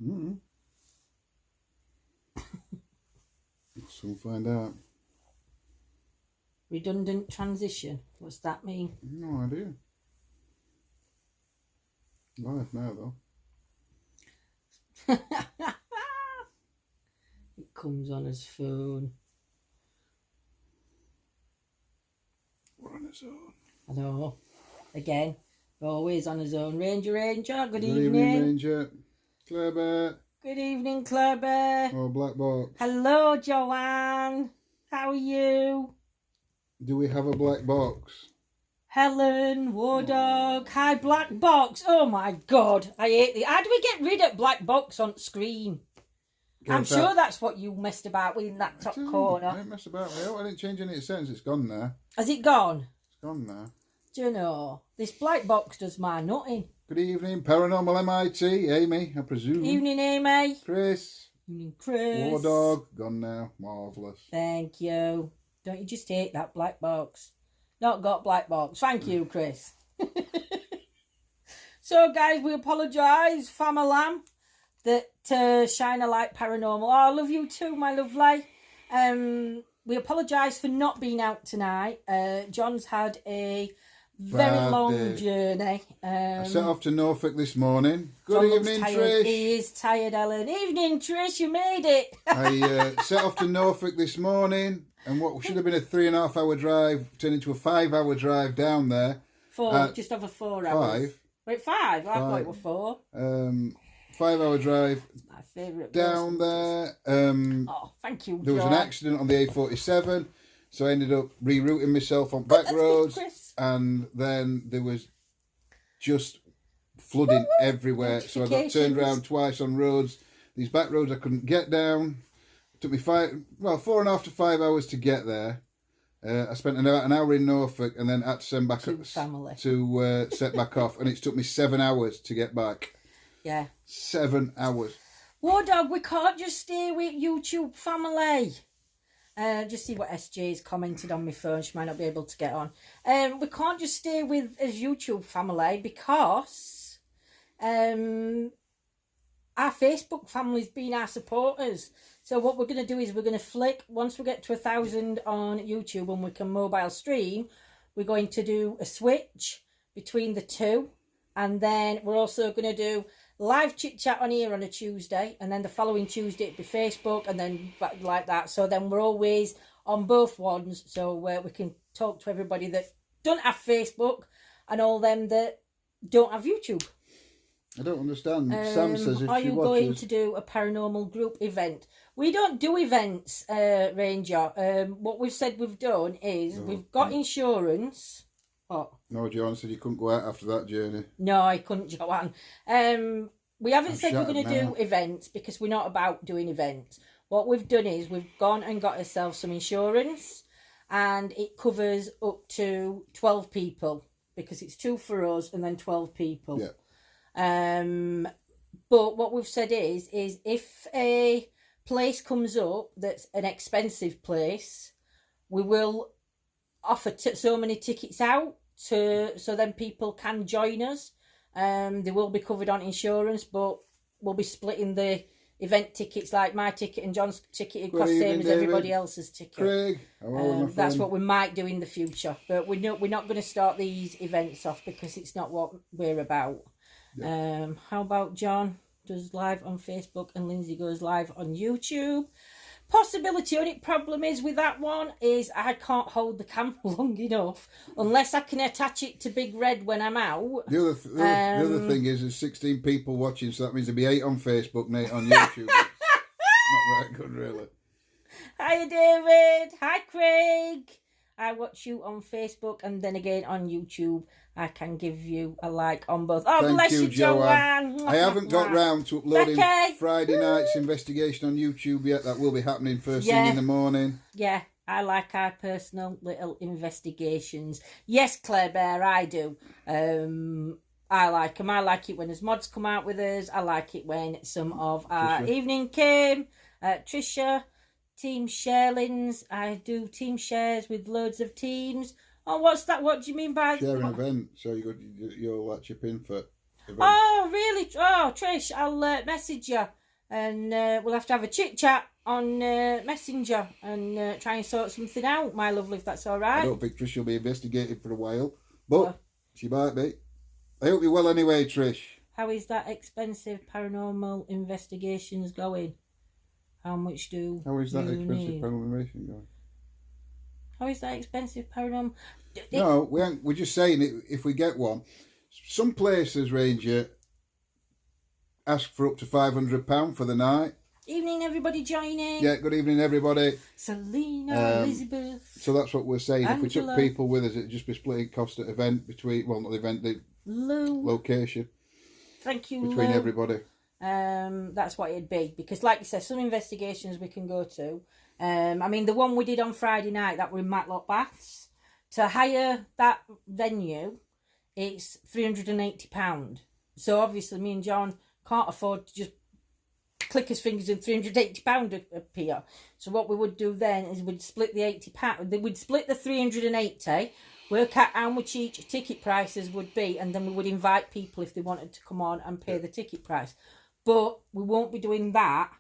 Mm. We'll soon find out. Redundant transition. What's that mean? No idea. Live now, though. It comes on his phone. We're on his own. I know. Again, always on his own. Ranger, good evening. evening. Ranger. Claire Bear. Good evening, Claire Bear. Oh, Black Box. Hello, Joanne. How are you? Do we have a black box? Helen, War Dog. Hi, Black Box. Oh my God, I hate the. How do we get rid of Black Box on screen? I'm sure that's what you messed about with in that top corner. I didn't mess about with it. I didn't change any settings. It's gone now. Has it gone? It's gone now. Do you know, this Black Box does my nutting. Good evening, Paranormal MIT. Amy, I presume. Evening, Amy. Chris. Evening, Chris. War Dog. Gone now. Marvellous. Thank you. Don't you just hate that Black Box? Not got Black Box. Thank you, Chris. So, guys, we apologise, Famalam, that Shine a Light Paranormal. Oh, I love you too, my lovely. We apologise for not being out tonight. John's had a very long journey. I set off to Norfolk this morning. Good John evening, tired. Trish. He is tired, Ellen. Evening, Trish. You made it. I set off to Norfolk this morning, and what should have been a 3.5 hour drive turned into a 5 hour drive down there. Just over 4 hours. 5. Wait, 5? I thought it was 4. 5 hour drive. My favourite. Down there. Oh, thank you, There was an accident on the A47, so I ended up rerouting myself on back roads, and then there was just flooding everywhere. So I got turned around twice on roads. These back roads I couldn't get down. It took me 4.5 to 5 hours to get there. I spent an hour in Norfolk and then had to send back to set back off, and it took me 7 hours to get back. Yeah. 7 hours. War Dog, we can't just stay with YouTube family. Just see what SJ's commented on my phone. She might not be able to get on. We can't just stay with as YouTube family because our Facebook family's been our supporters. So what we're going to do is we're going to flick, once we get to 1,000 on YouTube and we can mobile stream, we're going to do a switch between the two. And then we're also going to do live chit chat on here on a Tuesday, and then the following Tuesday it'd be Facebook, and then like that. So then we're always on both ones, so we can talk to everybody that don't have Facebook and all them that don't have YouTube. I don't understand. Sam says if are she you watches... going to do a paranormal group event? We don't do events, Ranger. What we've said we've done is we've got insurance. What? No, Joanne said you couldn't go out after that journey. No, I couldn't, Joanne. We haven't said we're going to do events because we're not about doing events. What we've done is we've gone and got ourselves some insurance, and it covers up to 12 people because it's 2 for us and then 12 people. Yeah. But what we've said is if a place comes up that's an expensive place, we will offer so many tickets out so then people can join us. They will be covered on insurance, but we'll be splitting the event tickets, like my ticket and John's ticket. It costs the same as everybody else's ticket. Craig, that's what we might do in the future, but we're not going to start these events off because it's not what we're about. Yeah. How about John does live on Facebook and Lindsay goes live on YouTube? Possibility. Only problem is with that one is I can't hold the camera long enough unless I can attach it to Big Red when I'm out. The other thing is there's 16 people watching, so that means there'll be 8 on Facebook and 8 on YouTube. Not very good, really. Hi, David. Hi, Craig. I watch you on Facebook and then again on YouTube. I can give you a like on both. Oh, Thank bless you, Joanne. I haven't got round to uploading Friday night's investigation on YouTube yet. That will be happening first thing in the morning. Yeah, I like our personal little investigations. Yes, Claire Bear, I do. I like them. I like it when there's mods come out with us. I like it when some of our evening came. Trisha, Team Sharelins. I do team shares with loads of teams. Oh, what's that? What do you mean by... Share an event, so you'll chip in for... event. Oh, really? Oh, Trish, I'll message you, and we'll have to have a chit chat on Messenger and try and sort something out, my lovely, if that's all right. I don't think Trish will be investigating for a while, but she might be. I hope you're well anyway, Trish. How is that expensive paranormal investigations going? How much do How is that you expensive need? paranormal investigation going? How is that expensive paranormal? No, we're just saying it, if we get one. Some places, Ranger, ask for up to £500 for the night. Evening, everybody joining. Yeah, good evening, everybody. Selena, Elizabeth. So that's what we're saying. Angela. If we took people with us, it'd just be splitting cost at event between, well, not the event, the Lou. location. Thank you, between Lou. everybody. That's what it'd be, because like you said, some investigations we can go to. I mean, the one we did on Friday night, that were in Matlock Baths, to hire that venue, it's £380. So obviously me and John can't afford to just click his fingers and £380 appear. So what we would do then is we'd split the £80. We'd split the 380, work out how much each ticket prices would be, and then we would invite people if they wanted to come on and pay the ticket price. But we won't be doing that.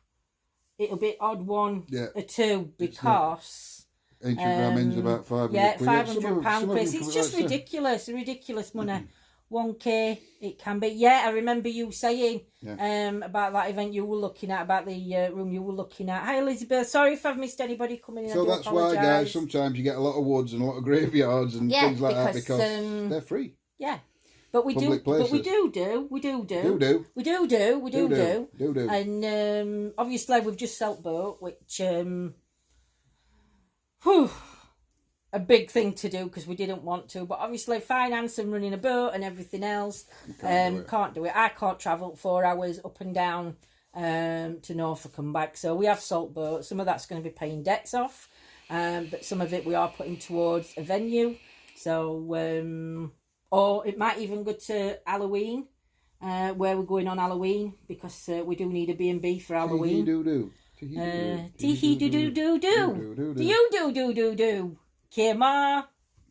It'll be odd one or two, because Ancient Grammins about £500. Yeah, £500 Chris. It's just ridiculous money. 1k it can be. Yeah, I remember you saying about that event you were looking at, about the room you were looking at. Hi Elizabeth, sorry if I've missed anybody coming in. So that's why, guys, sometimes you get a lot of woods and a lot of graveyards and things like that, because they're free. Yeah. But we Public do, places. but we do. And obviously we've just sold boat, which a big thing to do because we didn't want to. But obviously finance and running a boat and everything else, can't do it. I can't travel 4 hours up and down to Norfolk and back. So we have salt boat. Some of that's going to be paying debts off, but some of it we are putting towards a venue. So. Or it might even go to Halloween, where we're going on Halloween, because we do need a B&B for Halloween. Tee-hee-doo-doo. Tee-hee-doo-doo-doo. Do you do-do-do-do? Kimma.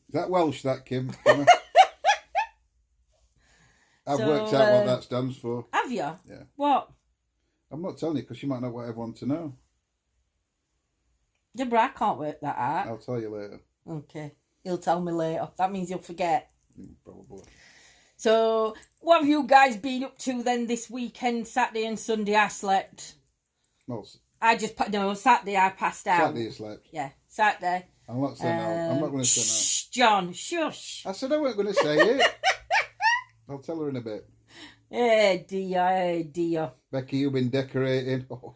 Is that Welsh, that, Kim? I've worked out what that stands for. Have you? Yeah. What? I'm not telling you, because you might not want everyone to know. Deborah, I can't work that out. I'll tell you later. Okay. He'll tell me later. That means you'll forget. Probably. So, what have you guys been up to then this weekend? Saturday and Sunday I slept. No, Saturday I passed out. Saturday you slept. Yeah, Saturday. I'm not saying out. I'm not going to say that. Shh, John, shush. I said I weren't going to say it. I'll tell her in a bit. Dear. Becky, you've been decorating. Oh.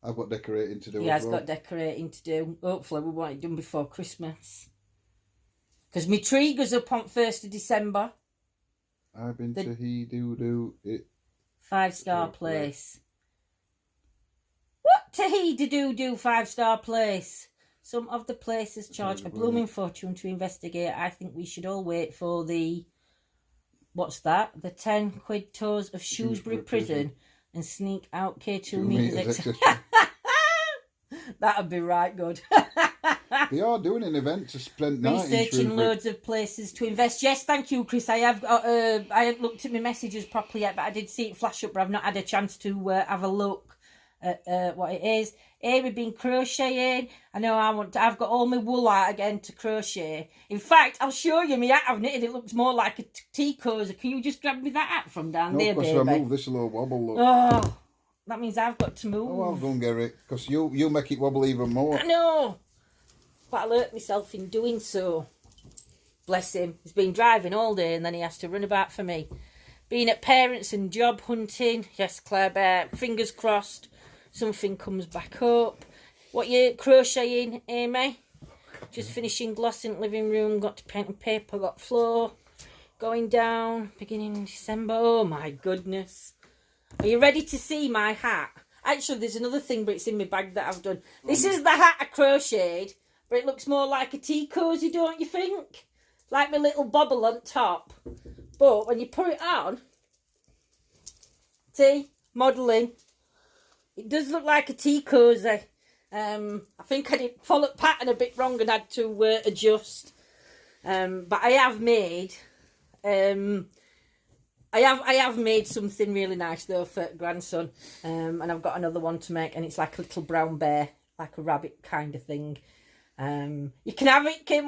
I've got decorating to do. He has got decorating to do. Hopefully we want it done before Christmas. Because my tree goes up on 1st of December. I've been to He-Do-Do It. 5-star place. What to He-Do-Do 5-star place? Some of the places charge a blooming fortune to investigate. I think we should all wait for the... What's that? The 10 quid tours of Shrewsbury Prison and sneak out K2 meters. That'd be right good. They are doing an event to spend night researching loads of places to invest. Yes, thank you, Chris. I have got, I haven't looked at my messages properly yet, but I did see it flash up, but I've not had a chance to have a look at what it is. We've been crocheting. I know I've got all my wool out again to crochet. In fact, I'll show you my hat I've knitted. It looks more like a tea cozy. Can you just grab me that hat from down there, baby? If I move this, will wobble. Look. Oh, that means I've got to move. Oh, I'll go and get it, because you make it wobble even more. I know. But I hurt myself in doing so. Bless him. He's been driving all day and then he has to run about for me. Being at parents and job hunting. Yes, Claire Bear. Fingers crossed something comes back up. What you crocheting, Amy? Just finishing glossing living room. Got to paint and paper. Got floor. Going down. Beginning in December. Oh my goodness. Are you ready to see my hat? Actually, there's another thing, but it's in my bag that I've done. This is the hat I crocheted. But it looks more like a tea cozy, don't you think? Like my little bobble on top. But when you put it on, see, modelling, it does look like a tea cozy. I think I did follow the pattern a bit wrong and had to adjust. But I have made I have made something really nice though for grandson, and I've got another one to make, and it's like a little brown bear, like a rabbit kind of thing. You can have it, Kim.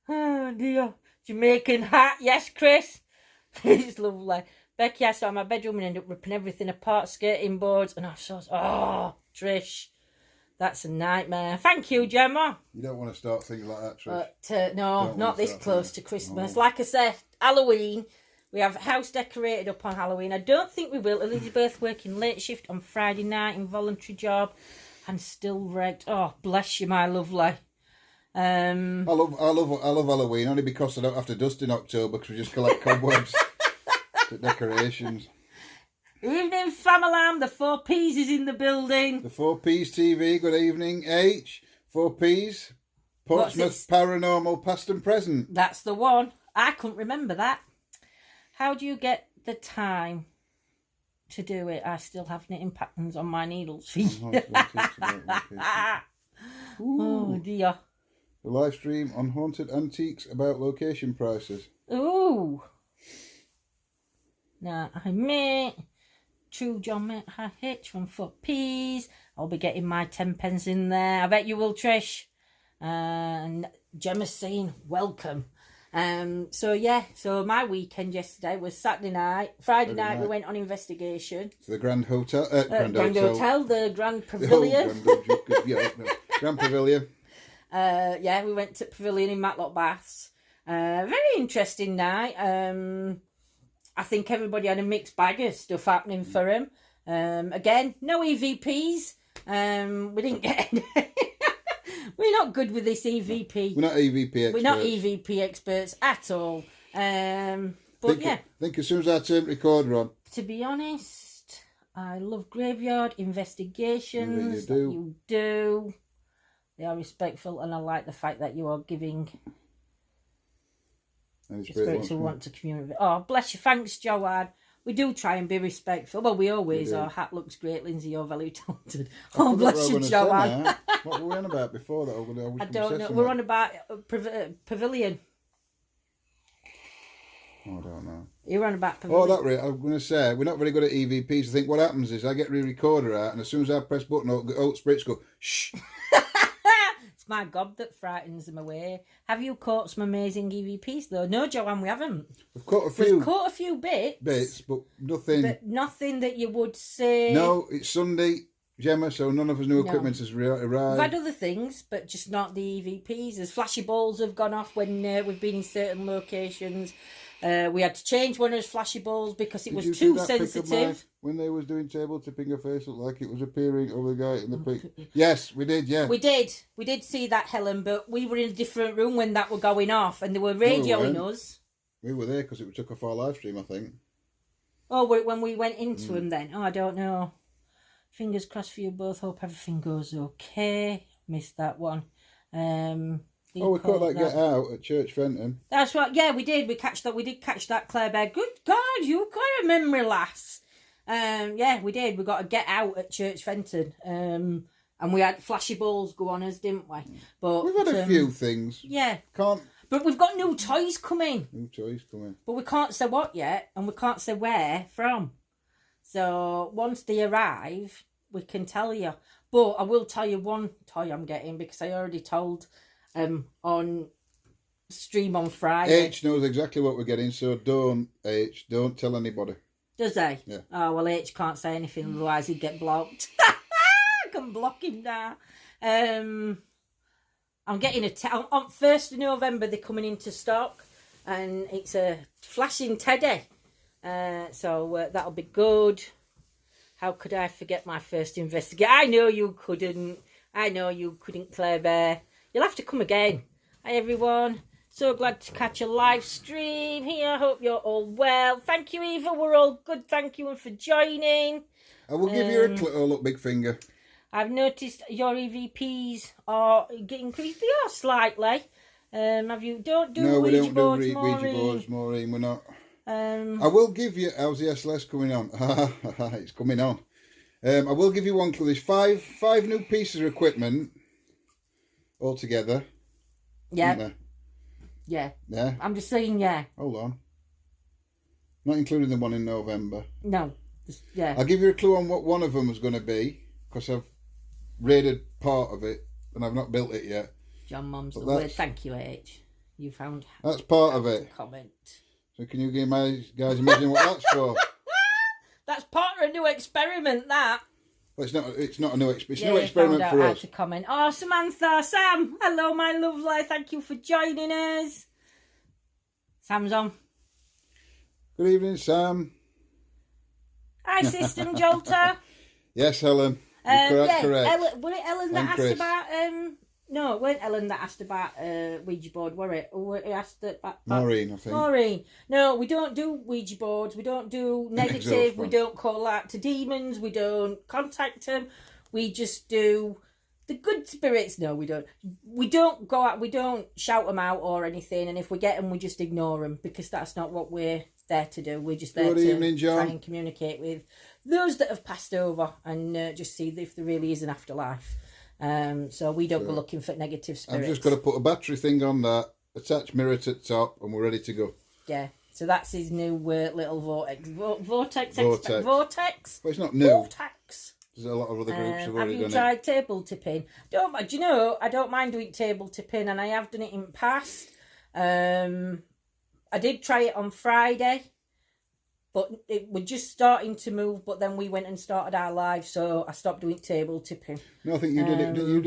Oh dear, Jamaican hat, yes, Chris. It's lovely. Becky, I saw in my bedroom and ended up ripping everything apart, skirting boards, and I thought, oh, Trish, that's a nightmare. Thank you, Gemma. You don't want to start thinking like that, Trish. No, not this close to Christmas. No. Like I said, Halloween, we have a house decorated up on Halloween. I don't think we will. Elizabeth working late shift on Friday night, involuntary job, and still wrecked. Oh, bless you, my lovely. I love Halloween only because I don't have to dust in October because we just collect cobwebs to decorations. Evening, Famalam. The 4Ps is in the building. The 4Ps TV. Good evening, H. 4Ps. Portsmouth Paranormal Past and Present. That's the one. I couldn't remember that. How do you get the time to do it? I still have knitting patterns on my needles feet. Oh dear. The live stream on haunted antiques about location prices. Ooh. Now I may. True John Hitch from 4Ps. I'll be getting my 10 pence in there. I bet you will, Trish. And Gemma's saying welcome. So my weekend yesterday was Saturday night. Friday night we went on investigation. To the Grand Hotel. Grand Hotel, the Grand Pavilion. Grand Pavilion. We went to Pavilion in Matlock Baths. Very interesting night. I think everybody had a mixed bag of stuff happening for him. Again, no EVPs. We didn't get any. We're not good with this EVP. We're not EVP experts. We're not EVP experts at all. I think as soon as I turn recorder on. To be honest, I love graveyard investigations. You do. They are respectful, and I like the fact that you are giving spirits who want to communicate. Oh, bless you. Thanks, Joanne. We do try and be respectful. Well, we always are. Hat looks great, Lindsay. You're very talented. Oh, bless you, Joanne. What were we on about before that? I don't know. We're on about Pavilion. Oh, I don't know. You're on about Pavilion. Oh, that right. I'm going to say, we're not very good at EVPs. I think what happens is I get the recorder out, and as soon as I press button, spirits go, shh. It's my God that frightens them away. Have you caught some amazing EVPs, though? No, Joanne, we haven't. We've caught a few. We've caught a few bits. But nothing. But nothing that you would say. No, it's Sunday, Gemma, so none of us new equipment has arrived. We've had other things, but just not the EVPs. As flashy balls have gone off when we've been in certain locations. We had to change one of those flashy balls because it was too sensitive. When they was doing table tipping, her face looked like it was appearing over the guy in the pic. Yes, we did, yeah. We did see that, Helen, but we were in a different room when that were going off and they were radioing us. We were there because it took off our live stream, I think. Oh, when we went into them then? Oh, I don't know. Fingers crossed for you both. Hope everything goes okay. Missed that one. We caught that Get Out at Church Fenton. That's right. Yeah, we did. We did catch that, Claire Bear. Good God, you've got a memory, lass. Yeah, we did. We got a Get Out at Church Fenton. And we had flashy balls go on us, didn't we? But we've had a few things. Yeah. But we've got new toys coming. But we can't say what yet, and we can't say where from. So once they arrive, we can tell you. But I will tell you one toy I'm getting because I already told on stream on Friday. H knows exactly what we're getting, so don't tell anybody. Does he? Yeah. Oh, well, H can't say anything, otherwise he'd get blocked. I can block him now. I'm getting on 1st of November, they're coming into stock, and it's a flashing teddy. So that'll be good. How could I forget my first investigation? I know you couldn't, Claire Bear. You'll have to come again. Hi, everyone. So glad to catch a live stream here. Hope you're all well. Thank you, Eva. We're all good. Thank you for joining. I will give you a big finger. I've noticed your EVPs are getting creepier slightly. Have you? Don't do Ouija boards, Maureen. We're not. I will give you. How's the SLS coming on? It's coming on. I will give you one clue. There's five new pieces of equipment altogether. Yeah. Yeah. Yeah. I'm just saying, yeah. Hold on. Not including the one in November. No. Yeah. I'll give you a clue on what one of them was going to be, because I've raided part of it and I've not built it yet. John Mom's the word. Thank you, H. You found. That's part of it. Comment. So can you give my guys imagine what that's for? That's part of a new experiment. That. Well, it's not a new experiment. It's a new experiment for us. To comment. Oh, Samantha, Sam, hello, my lovely. Thank you for joining us. Sam's on. Good evening, Sam. Hi, Sister Jolter. Yes, Helen. You're correct. Ellen, was it Ellen that asked Chris. about? No, it weren't Ellen that asked about Ouija board, were it? Or it asked about Maureen, I think. Maureen. No, we don't do Ouija boards. We don't do negative. We don't call out to demons. We don't contact them. We just do the good spirits. No, we don't. We don't go out. We don't shout them out or anything. And if we get them, we just ignore them because that's not what we're there to do. We're just there to try and communicate with those that have passed over and just see if there really is an afterlife. So we don't go looking for negative spirits. I've just got to put a battery thing on that, attach mirror to the top, and we're ready to go. Yeah. So that's his new little vortex. Vortex. Well, it's not new. Vortex. There's a lot of other groups who've already done it. Have you tried table tipping? Do you know, I don't mind doing table tipping, and I have done it in the past. I did try it on Friday, but it was just starting to move. But then we went and started our live, so I stopped doing table tipping. No, I think you did it. Didn't you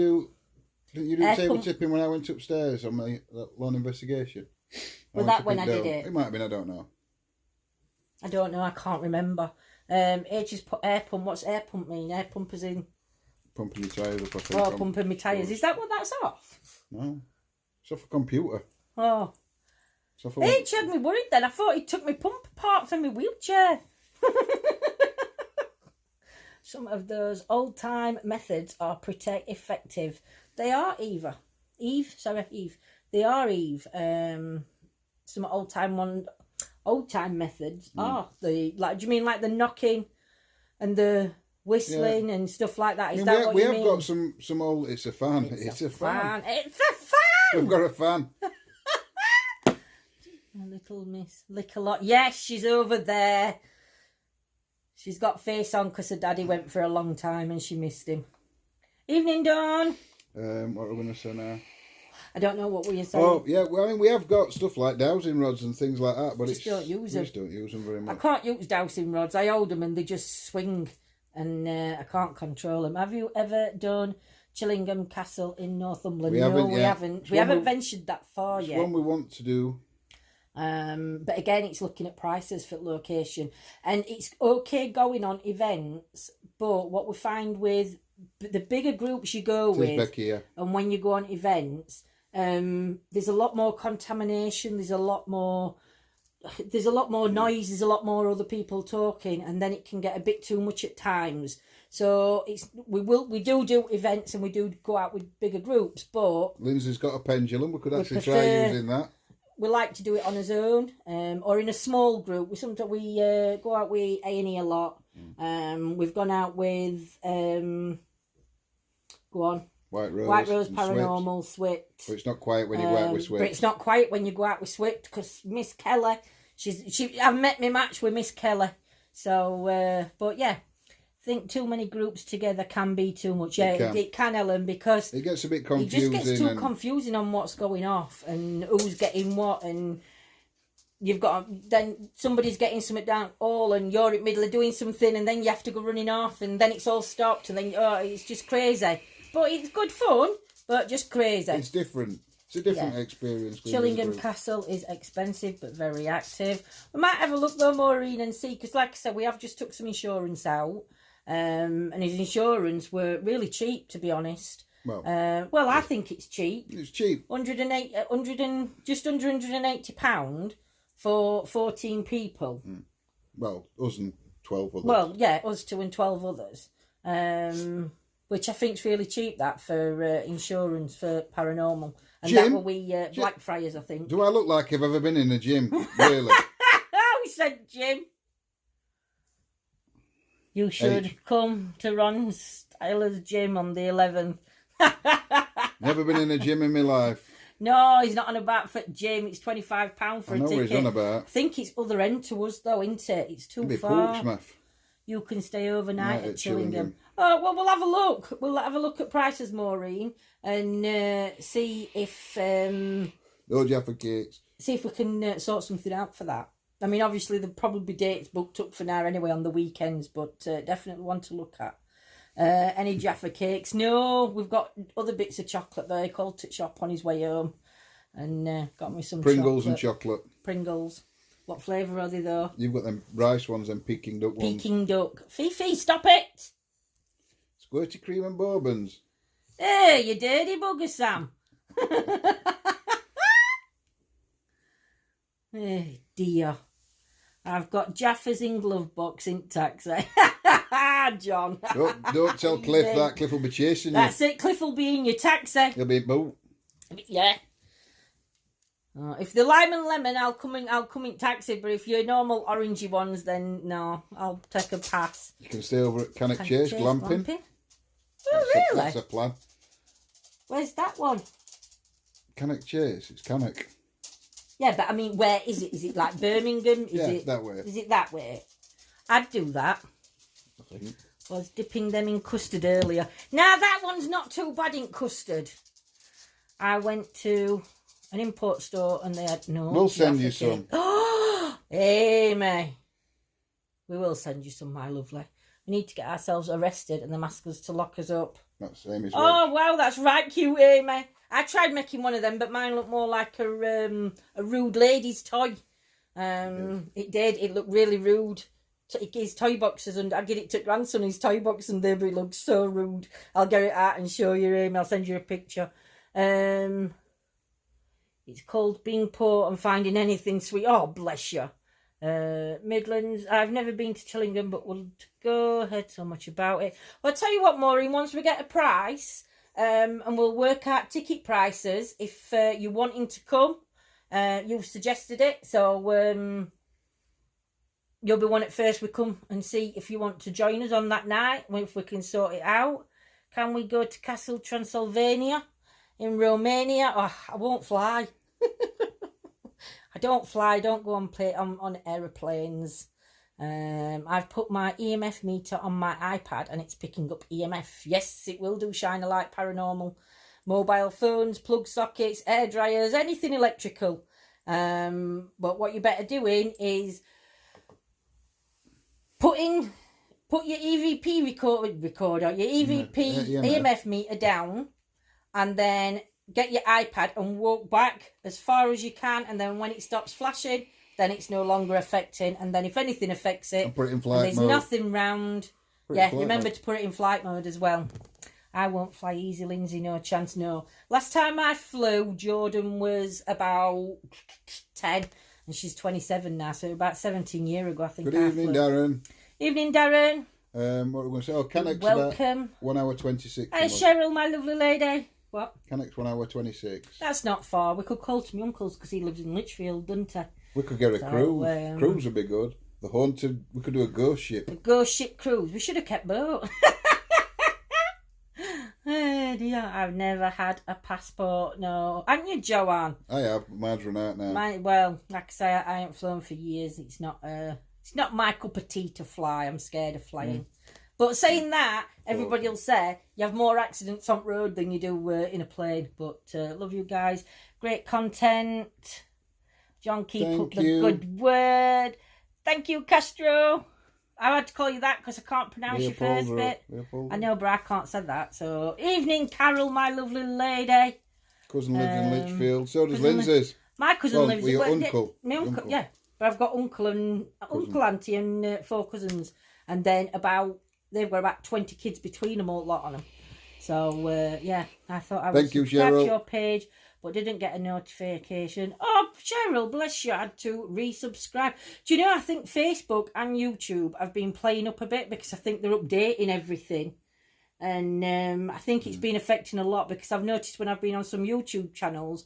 do table tipping when I went upstairs on my lawn investigation? Was that when I did it? It might have been. I don't know. I don't know. I can't remember. H just put air pump. What's air pump mean? Air pump is in pumping your tyres up. I think. Oh, pumping my tyres. Is that what that's off? No, it's off a computer. Oh. H had me worried then. I thought he took my pump apart for my wheelchair. Some of those old-time methods are pretty effective. They are, Eve. They are, Eve. Some old-time methods are do you mean like the knocking and the whistling and stuff like that? Is that what you mean? We have got some old. It's a fan. It's a fan. It's a fan. We've got a fan. Little Miss Lick-a-Lot. Yes, she's over there. She's got face on because her daddy went for a long time and she missed him. Evening, Dawn. What are we going to say now? I don't know what we were saying. Oh, yeah. Well, I mean, we have got stuff like dowsing rods and things like that, but we just don't use them very much. I can't use dowsing rods. I hold them and they just swing and I can't control them. Have you ever done Chillingham Castle in Northumberland? We haven't. We haven't ventured that far yet. It's one we want to do. But again, it's looking at prices for location, and it's okay going on events. But what we find with the bigger groups you go with, Becky, and when you go on events, there's a lot more contamination. There's a lot more noise. There's a lot more other people talking, and then it can get a bit too much at times. So we do events and we do go out with bigger groups, but Lindsay's got a pendulum. We could actually try using that. We like to do it on his own, or in a small group. We go out with A&E a lot. We've gone out with White Rose Paranormal, Swift. But it's not quiet when you go out with Swift. But it's not quiet when you go out with Swift because Miss Kelly, I've met my match with Miss Kelly. So, but yeah. I think too many groups together can be too much. Yeah, it can, Ellen, because it gets a bit confusing. It just gets too confusing on what's going off and who's getting what, and you've got then somebody's getting something down all, and you're in the middle of doing something, and then you have to go running off, and then it's all stopped, and then it's just crazy. But it's good fun, but just crazy. It's different. It's a different experience. Chillingham Castle is expensive but very active. We might have a look though, Maureen, and see, because like I said, we have just took some insurance out. And his insurance were really cheap, to be honest. Well, I think it's cheap. It's cheap. Just under £180 for 14 people. Well, us and 12 others. Well, yeah, us 2 and 12 others. Which I think is really cheap, that, for insurance for paranormal. And Jim, that were we Blackfriars, I think. Do I look like I've ever been in a gym? Really? We said Jim. You should come to Ron Styler's gym on the 11th. Never been in a gym in my life. No, he's not on about for Jamie. It's £25 for a ticket. I know what he's on about. I think it's other end to us though, isn't it? It's too far. Portsmouth. You can stay overnight at Chillingham. Chillingham. Oh, well, we'll have a look. We'll have a look at prices, Maureen, and see if No Jaffa cakes. see if we can sort something out for that. I mean, obviously, there'll probably be dates booked up for now anyway on the weekends, but definitely one to look at. Any Jaffa cakes? No, we've got other bits of chocolate there. He called to shop on his way home and got me some Pringles and chocolate. Pringles. What flavour are they though? You've got them rice ones and Peking duck ones. Peking duck. Fifi, stop it! Squirty cream and bourbons. Hey, you dirty bugger, Sam. Hey, dear. I've got Jaffa's in glove box in taxi. John. Don't tell Cliff that. Cliff will be chasing you. That's it. Cliff will be in your taxi. He'll be in boot. Yeah. If the lime and lemon, I'll come in taxi. But if you're normal orangey ones, then no, I'll take a pass. You can stay over at Cannock Chase, glamping. Oh, really? That's a plan. Where's that one? Cannock Chase. It's Cannock. Yeah, but I mean, where is it? Is it like Birmingham? Is it that way. Is it that way? I'd do that. I think. I was dipping them in custard earlier. Now that one's not too bad in custard. I went to an import store and they had no. We'll send you some. Oh, Amy. We will send you some, my lovely. We need to get ourselves arrested and them ask us to lock us up. That's Amy's Oh, wow, that's right cute, Amy. I tried making one of them, but mine looked more like a rude lady's toy. It did. It looked really rude. His toy boxes, and I get it to grandson his toy box, and they look so rude. I'll get it out and show you, Amy. I'll send you a picture. It's called Being Poor and Finding Anything Sweet. Oh, bless you. Midlands. I've never been to Chillingham, but we'll go ahead so much about it. Well, I'll tell you what, Maureen, once we get a price, and we'll work out ticket prices, if you're wanting to come, you've suggested it, so you'll be one at first. We come and see if you want to join us on that night, if we can sort it out. Can we go to Castle Transylvania in Romania? Oh, I won't fly. I don't fly. I don't go on aeroplanes. I've put my EMF meter on my iPad and it's picking up EMF. Yes, it will do. Shine a light, paranormal, mobile phones, plug sockets, air dryers, anything electrical. But what you're better doing is put your EVP recorder, your EVP EMF meter down, and then get your iPad and walk back as far as you can, and then when it stops flashing, then it's no longer affecting, and then if anything affects it, put it in flight there's mode. Nothing round. Remember to put it in flight mode as well. I won't fly easy, Lindsay, no chance, no. Last time I flew, Jordan was about 10, and she's 27 now, so about 17 years ago, I think. Good evening, Darren. Evening, Darren. What are we going to say? Oh, Cannock's welcome. About 1 hour 26. Hey, Cheryl, my lovely lady. What? Cannock's 1 hour 26. That's not far. We could call to my uncle's because he lives in Lichfield, doesn't he? We could get a cruise. Cruise would be good. The haunted. We could do a ghost ship. A ghost ship cruise. We should have kept boat. Oh dear, I've never had a passport. No, haven't you, Joanne? I have. But mine's run out now. Well, like I say, I ain't flown for years. It's not my cup of tea to fly. I'm scared of flying. But saying that, everybody will say you have more accidents on road than you do in a plane. But love you guys. Great content. John, keep up the good word. Thank you, Castro. I had to call you that because I can't pronounce your first bit. I know, but I can't say that. So, evening, Carol, my lovely lady. Cousin lives in Lichfield. So does Lindsay's. My cousin lives in your uncle. My uncle, yeah. But I've got uncle, auntie, and 4 cousins. And then they've got about 20 kids between them, all lot on them. So, yeah, I thought I would subscribe to your page, but didn't get a notification. Oh, Cheryl, bless you, I had to resubscribe. Do you know, I think Facebook and YouTube have been playing up a bit because I think they're updating everything. And I think it's been affecting a lot because I've noticed when I've been on some YouTube channels,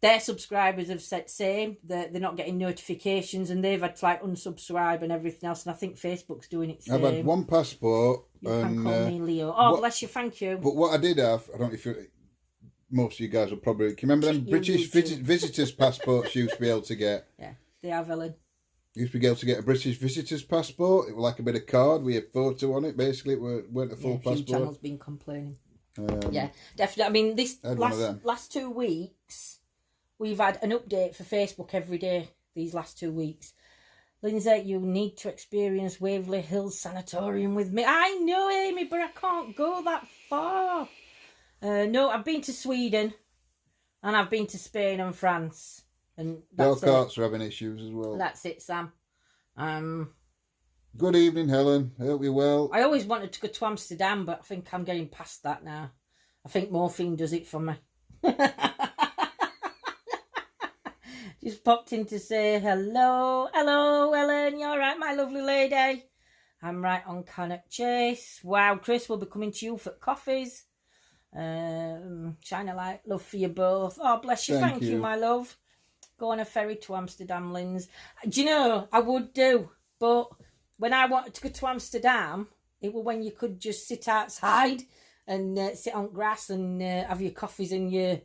their subscribers have said same, they're not getting notifications, and they've had to unsubscribe and everything else, and I think Facebook's doing it same. I've had 1 passport. You can call me Leo. Oh, bless you, thank you. But what I did have, I don't know if most of you guys will probably... Can you remember them British visitors passports you used to be able to get? Yeah, they have, Ellen. You used to be able to get a British visitor's passport. It was like a bit of card with a photo on it. Basically, it weren't a full passport. A few channels been complaining. Yeah, definitely. I mean, this last 2 weeks, we've had an update for Facebook every day. These last 2 weeks. Lindsay, you need to experience Waverley Hills Sanatorium with me. I know, Amy, but I can't go that far. No, I've been to Sweden, and I've been to Spain and France. And that's Carts are having issues as well. That's it, Sam. Good evening, Helen. I hope you're well. I always wanted to go to Amsterdam, but I think I'm getting past that now. I think morphine does it for me. Just popped in to say hello. Hello, Ellen. You all right, my lovely lady? I'm right on Cannock Chase. Wow, Chris will be coming to you for coffees. Shine a light. Love for you both. Oh, bless you. Thank you, my love. Go on a ferry to Amsterdam, Linz. Do you know, I would do, but when I wanted to go to Amsterdam, it was when you could just sit outside and sit on grass and have your coffees and your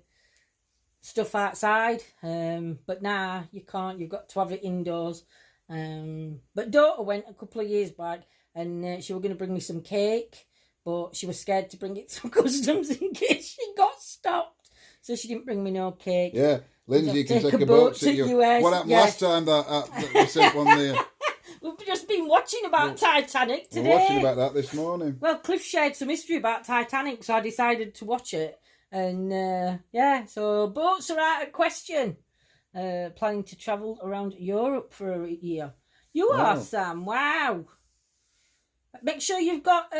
stuff outside. But now you can't. You've got to have it indoors. But daughter went a couple of years back, and she was going to bring me some cake, but she was scared to bring it to customs in case she got stopped. So she didn't bring me no cake. Yeah. Lindsay, you can take a boat to US. What happened last time that we sent one there? We've just been watching about Titanic today. We're watching about that this morning. Well, Cliff shared some history about Titanic, so I decided to watch it. And so boats are out of question. Planning to travel around Europe for a year. You are, Sam. Wow. Make sure you've got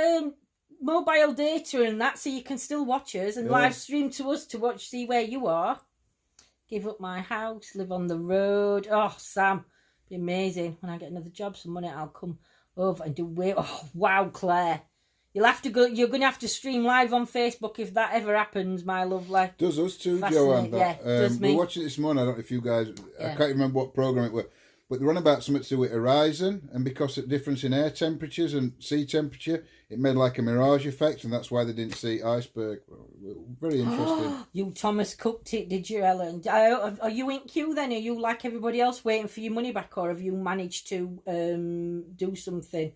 mobile data and that, so you can still watch us and live stream to us to see where you are. Give up my house, live on the road. Oh, Sam, be amazing. When I get another job, some money, I'll come over and do it. Oh, wow, Claire. You'll have to go. You're going to have to stream live on Facebook if that ever happens, my lovely. Does us too, Joanne. Yeah, does me. We're watching it this morning. I don't know if you guys... I can't remember what programme it was. But they're on about something to do with horizon, and because of the difference in air temperatures and sea temperature, it made like a mirage effect, and that's why they didn't see iceberg. Very interesting. You Thomas cooked it, did you, Ellen? Are you in queue then? Are you like everybody else waiting for your money back, or have you managed to do something?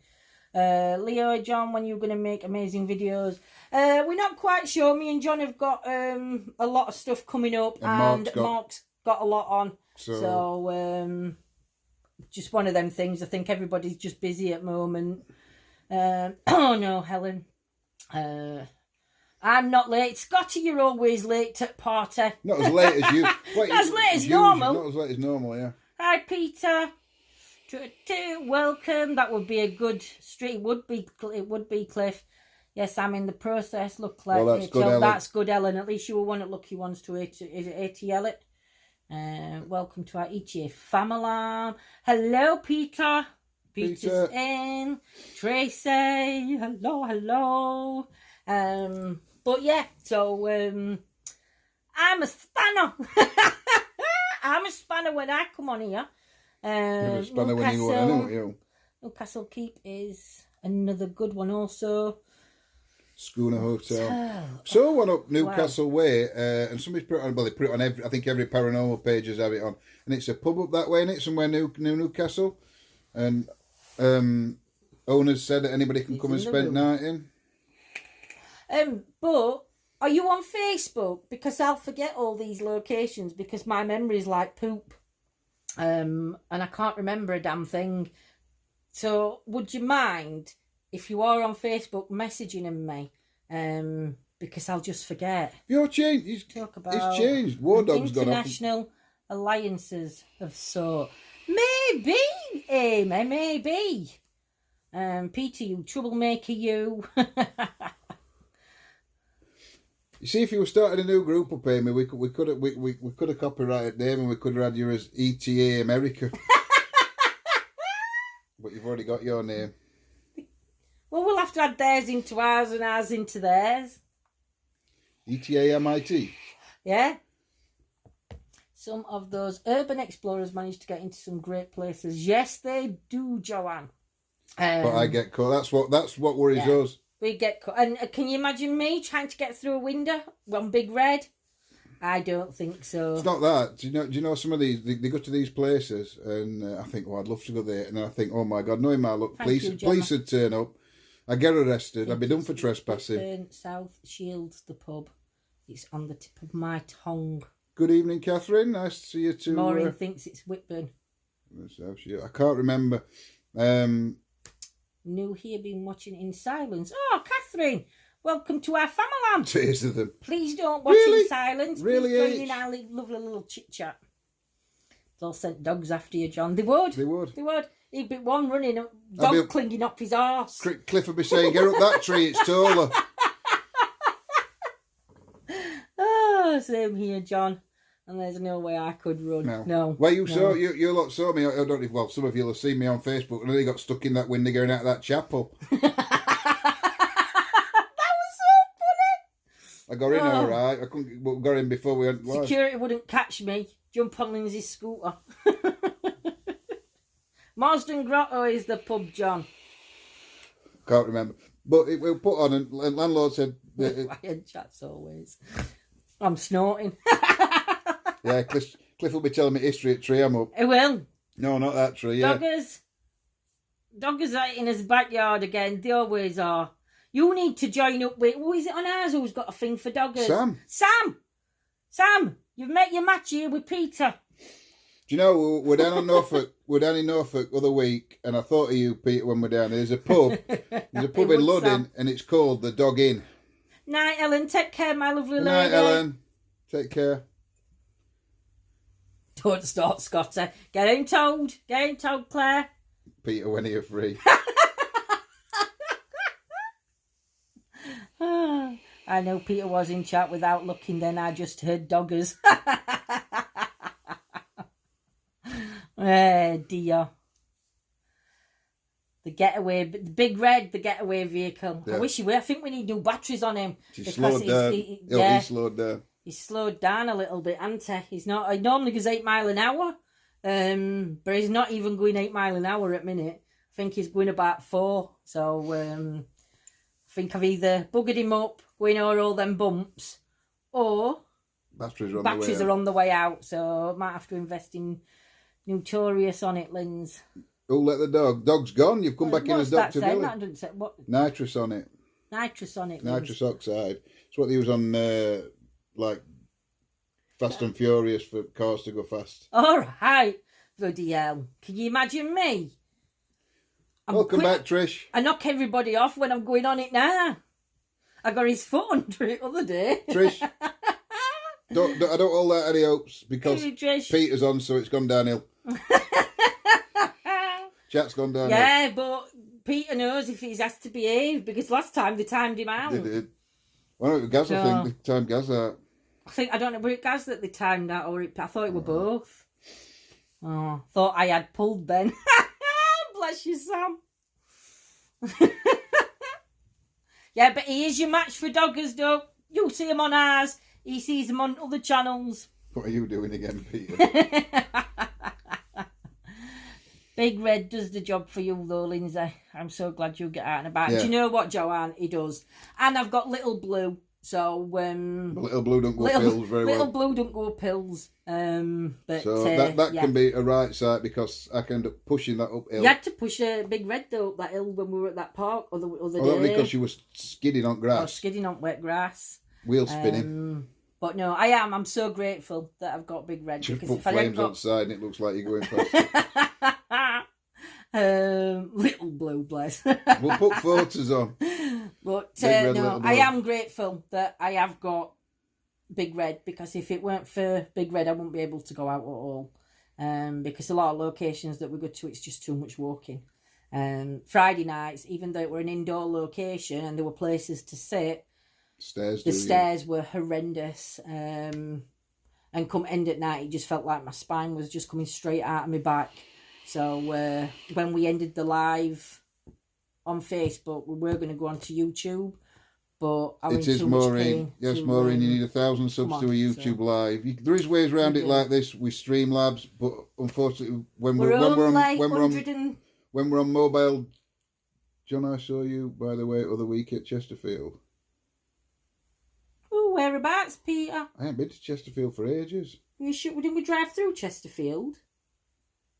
Leo, John, when you're going to make amazing videos? We're not quite sure. Me and John have got a lot of stuff coming up, and Mark's got a lot on. So just one of them things. I think everybody's just busy at the moment. Oh no, Helen. I'm not late. Scotty, you're always late at party. Not as late as you. Not as late as normal. Not as late as normal, yeah. Hi, Peter. Welcome. That would be a good street. It would be, Cliff. Yes, I'm in the process. Look like well, that's good, Ellen. At least you were one of the lucky ones to it. Is it E.T.A? Welcome to our E.T.A family. Hello, Peter. Peter's in. Tracy. Hello. But yeah, so I'm a spanner. I'm a spanner when I come on here. You're a spanner when you go on, aren't you? Newcastle Keep is another good one also. Schooner Hotel. So one up Newcastle Way, and somebody's put it on. Well, they put it on every. I think every paranormal pages have it on, and it's a pub up that way, and it's somewhere new Newcastle, and owners said that anybody can come and spend night in. But are you on Facebook? Because I'll forget all these locations because my memory is like poop, and I can't remember a damn thing. So would you mind? If you are on Facebook, messaging me, because I'll just forget. You're changed. It's changed. War Dog's gone off. International alliances of sort. Maybe, Amy, maybe. Peter, you troublemaker, you. You see, if you were starting a new group up, Amy, we could have copyrighted name and we could have had you as E.T.A America. But you've already got your name. Well, we'll have to add theirs into ours and ours into theirs. E.T.A MIT. Yeah. Some of those urban explorers manage to get into some great places. Yes, they do, Joanne. But I get caught. That's what worries us. We get caught. And can you imagine me trying to get through a window on Big Red? I don't think so. It's not that. Do you know some of these? They go to these places, and I think, oh, I'd love to go there, and then I think, oh my God, knowing my luck, police would turn up. I get arrested. I'd be done for trespassing. South Shields, the pub. It's on the tip of my tongue. Good evening, Catherine. Nice to see you too. Maureen thinks it's Whitburn. I can't remember. New here, been watching in silence. Oh, Catherine, welcome to our family. Tears of them. Please don't watch in silence. Really? Please join in our lovely little chit chat. They'll send dogs after you, John. They would. He'd be one running, dog clinging up his arse. Cliff would be saying, "Get up that tree, it's taller." Oh, same here, John. And there's no way I could run. No. Well, you lot saw me. I don't know if, well, some of you will have seen me on Facebook, and then he got stuck in that window going out of that chapel. That was so funny. I got in all right. I couldn't got in before we went. Security wouldn't catch me. Jump on Lindsay's scooter. Marsden Grotto is the pub, John. Can't remember. But it will put on, and landlord said... Quiet chats always. I'm snorting. Yeah, Cliff will be telling me history at tree I'm up. He will. No, not that tree, yeah. Doggers are in his backyard again. They always are. You need to join up with... Who is it on ours who's got a thing for doggers? Sam! You've met your match here with Peter. Do you know, we're down in Norfolk other week, and I thought of you, Peter, when we're down there. There's a pub in Luddin, and it's called the Dog Inn. Night, Ellen. Take care, my lovely lady. Night, Ellen. Take care. Don't start, Scotty. Get him told, Claire. Peter, when are you free? I know Peter was in chat without looking, then I just heard doggers. Dear. The getaway, the big red, the getaway vehicle. Yeah. I think we need new batteries on him. He's slowed down. He's slowed down. He's slowed down a little bit, hasn't he? He normally goes 8 miles an hour. But he's not even going 8 miles an hour at minute. I think he's going about 4. So I think I've either buggered him up, going over all them bumps, or batteries are on the way out. So I might have to invest in Notorious on it, Linz. Oh, let the dog. Dog's gone. You've come back in as Dr. Billy. That doesn't say what. Nitrous on it. Nitrous on it. Nitrous oxide. It's what they use on like Fast and Furious for cars to go fast. All right. Bloody hell. Can you imagine me? Welcome back, Trish. I knock everybody off when I'm going on it now. I got his foot under it the other day. Trish. I don't hold out any hopes because Peter's on, so it's gone downhill. Chat's gone downhill. Yeah, but Peter knows if he has to behave because last time they timed him out. They did. Well, it was Gaz, I think. They timed Gaz out. I don't know, were it Gaz that they timed out or I thought it were both. Oh, thought I had pulled then. Bless you, Sam. Yeah, but he is your match for doggers, though. You see him on ours. He sees them on other channels. What are you doing again, Peter? Big Red does the job for you, though, Lindsay. I'm so glad you get out and about. Yeah. Do you know what, Joanne? He does. And I've got Little Blue. So, Little Blue don't go pills very well. Little Blue don't go pills. But so that can be a right side because I can end up pushing that uphill. You had to push Big Red though up that hill when we were at that park other day. Because you were skidding on grass. I was skidding on wet grass. Wheel spinning. But no, I'm so grateful that I've got Big Red. Just because put flames outside and it looks like you're going past it. Little Blue, bless. We'll put photos on. But no, I am grateful that I have got Big Red because if it weren't for Big Red, I wouldn't be able to go out at all. Because a lot of locations that we go to, it's just too much walking. Friday nights, even though it were an indoor location and there were places to sit, the stairs were horrendous. And come end at night, it just felt like my spine was just coming straight out of my back. So when we ended the live on Facebook, we were going to go onto YouTube, but I was too much pain. Yes, Maureen, you need 1,000 subs to a YouTube live. There is ways around it like this with Streamlabs, but unfortunately, when we're on mobile, John, I saw you by the way other week at Chesterfield. Who Oh, whereabouts, Peter? I haven't been to Chesterfield for ages. Didn't we drive through Chesterfield?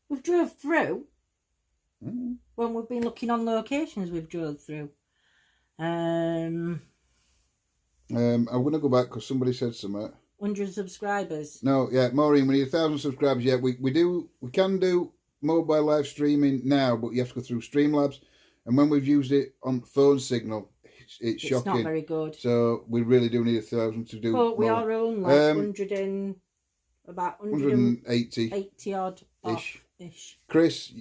We've drove through. Mm. When we've been looking on locations, we've drove through. I'm going to go back because somebody said something. 100 subscribers. No, yeah, Maureen, we need 1,000 subscribers. Yeah, we can do mobile live streaming now, but you have to go through Streamlabs. And when we've used it on phone signal, it's shocking. It's not very good. So we really do need 1,000 to do. But we are on like 180 odd ish. Chris,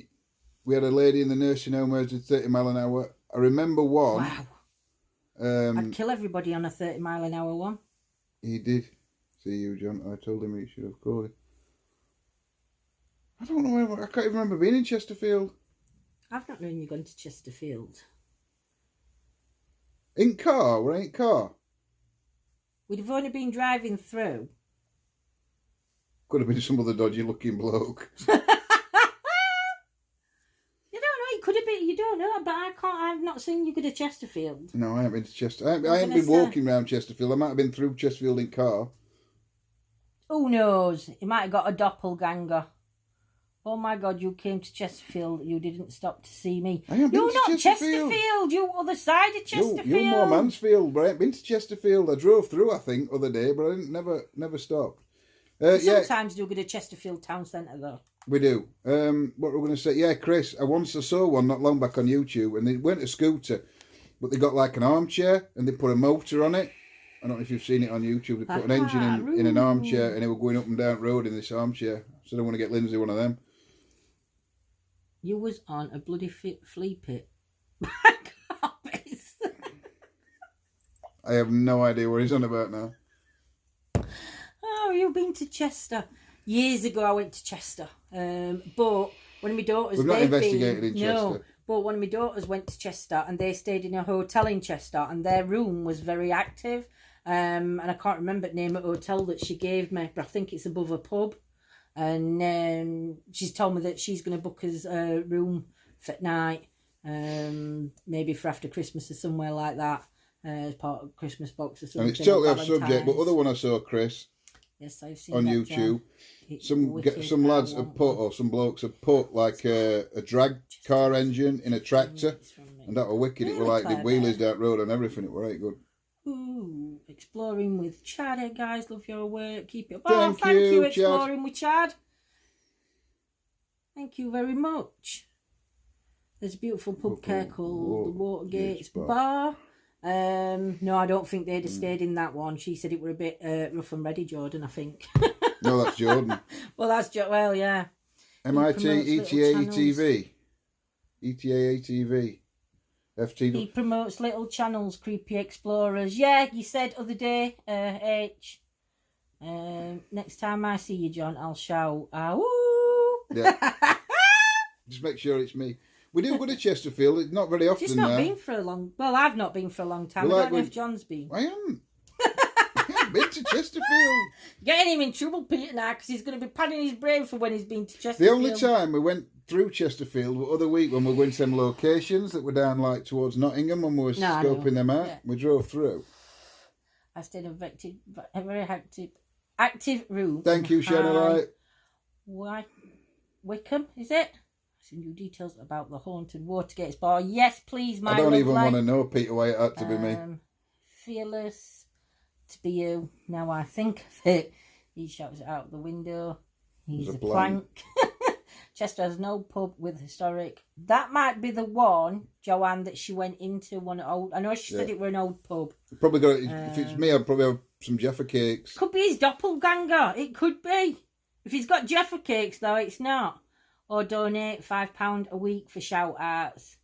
we had a lady in the nursing home who did 30 mile an hour. I remember one. Wow. I'd kill everybody on a 30 mile an hour one. He did. See you, John. I told him he should have called it. I don't know. I can't even remember being in Chesterfield. I've not known you gone to Chesterfield. In car? We're in car. We'd have only been driving through. Could have been some other dodgy looking bloke. You don't know. He could have been. You don't know. But I've not seen you go to Chesterfield. No, I haven't been to Chesterfield. I haven't been walking around Chesterfield. I might have been through Chesterfield in car. Who knows? He might have got a doppelganger. Oh my God, you came to Chesterfield. You didn't stop to see me. I haven't been to Not Chesterfield. You other side of Chesterfield. You're more Mansfield, but I haven't been to Chesterfield. I drove through, I think, other day, but I never stopped. Sometimes do go to Chesterfield town centre, though. We do. What we're going to say, yeah, Chris, I saw one not long back on YouTube, and they weren't a scooter, but they got like an armchair, and they put a motor on it. I don't know if you've seen it on YouTube. They put an engine in an armchair, and they were going up and down road in this armchair. So I don't want to get Lindsay one of them. You was on a bloody flea pit. I have no idea what he's on about now. Oh, you've been to Chester. Years ago I went to Chester. But one of my daughters... We've not investigated in Chester. No, but one of my daughters went to Chester and they stayed in a hotel in Chester and their room was very active. And I can't remember the name of the hotel that she gave me, but I think it's above a pub. And she's told me that she's going to book us a room for night, maybe for after Christmas or somewhere like that, as part of Christmas box or something. And it's totally off subject, but other one I saw, Chris, yes, I've seen on that, YouTube. John. Some lads have put, or some blokes have put, like a drag car engine in a tractor, and that were wicked. It were like the wheelies down road and everything. It were right good. Ooh, exploring with Chad. Hey guys, love your work. Keep it. Thank you, Chad. exploring with Chad. Thank you very much. There's a beautiful pub care called the Watergates Bar. No, I don't think they'd have stayed in that one. She said it were a bit rough and ready, Jordan, I think. No, that's Jordan. Well, that's well, yeah. MIT, E.T.A, ETV. E.T.A, ATV. FT. He promotes little channels, creepy explorers. Yeah, you said other day, H. Next time I see you, John, I'll shout, "Awoo!" Yeah. Just make sure it's me. We do go to Chesterfield. It's not very often. Just not been for a long. Well, I've not been for a long time. I don't know if John's been. I haven't. I haven't been to Chesterfield. Getting him in trouble, Peter, now, because he's going to be padding his brain for when he's been to Chesterfield. The only time we went through Chesterfield the other week when we went to some locations that were down like towards Nottingham and we were scoping them out. Yeah. We drove through. I stayed in a very active room. Thank you, Shannon. Wickham, is it? Send you details about the haunted Watergates Bar. Yes, please, my I don't even want to know, Peter, why it had to be me. Fearless to be you. Now I think of it. He shouts it out the window. He's a plank. Chester has no pub with historic. That might be the one, Joanne, that she went into. One old. I know she said it were an old pub. Probably got. If it's me, I'd probably have some Jaffa cakes. Could be his doppelganger. It could be. If he's got Jaffa cakes, though, it's not. Or donate £5 a week for shout outs.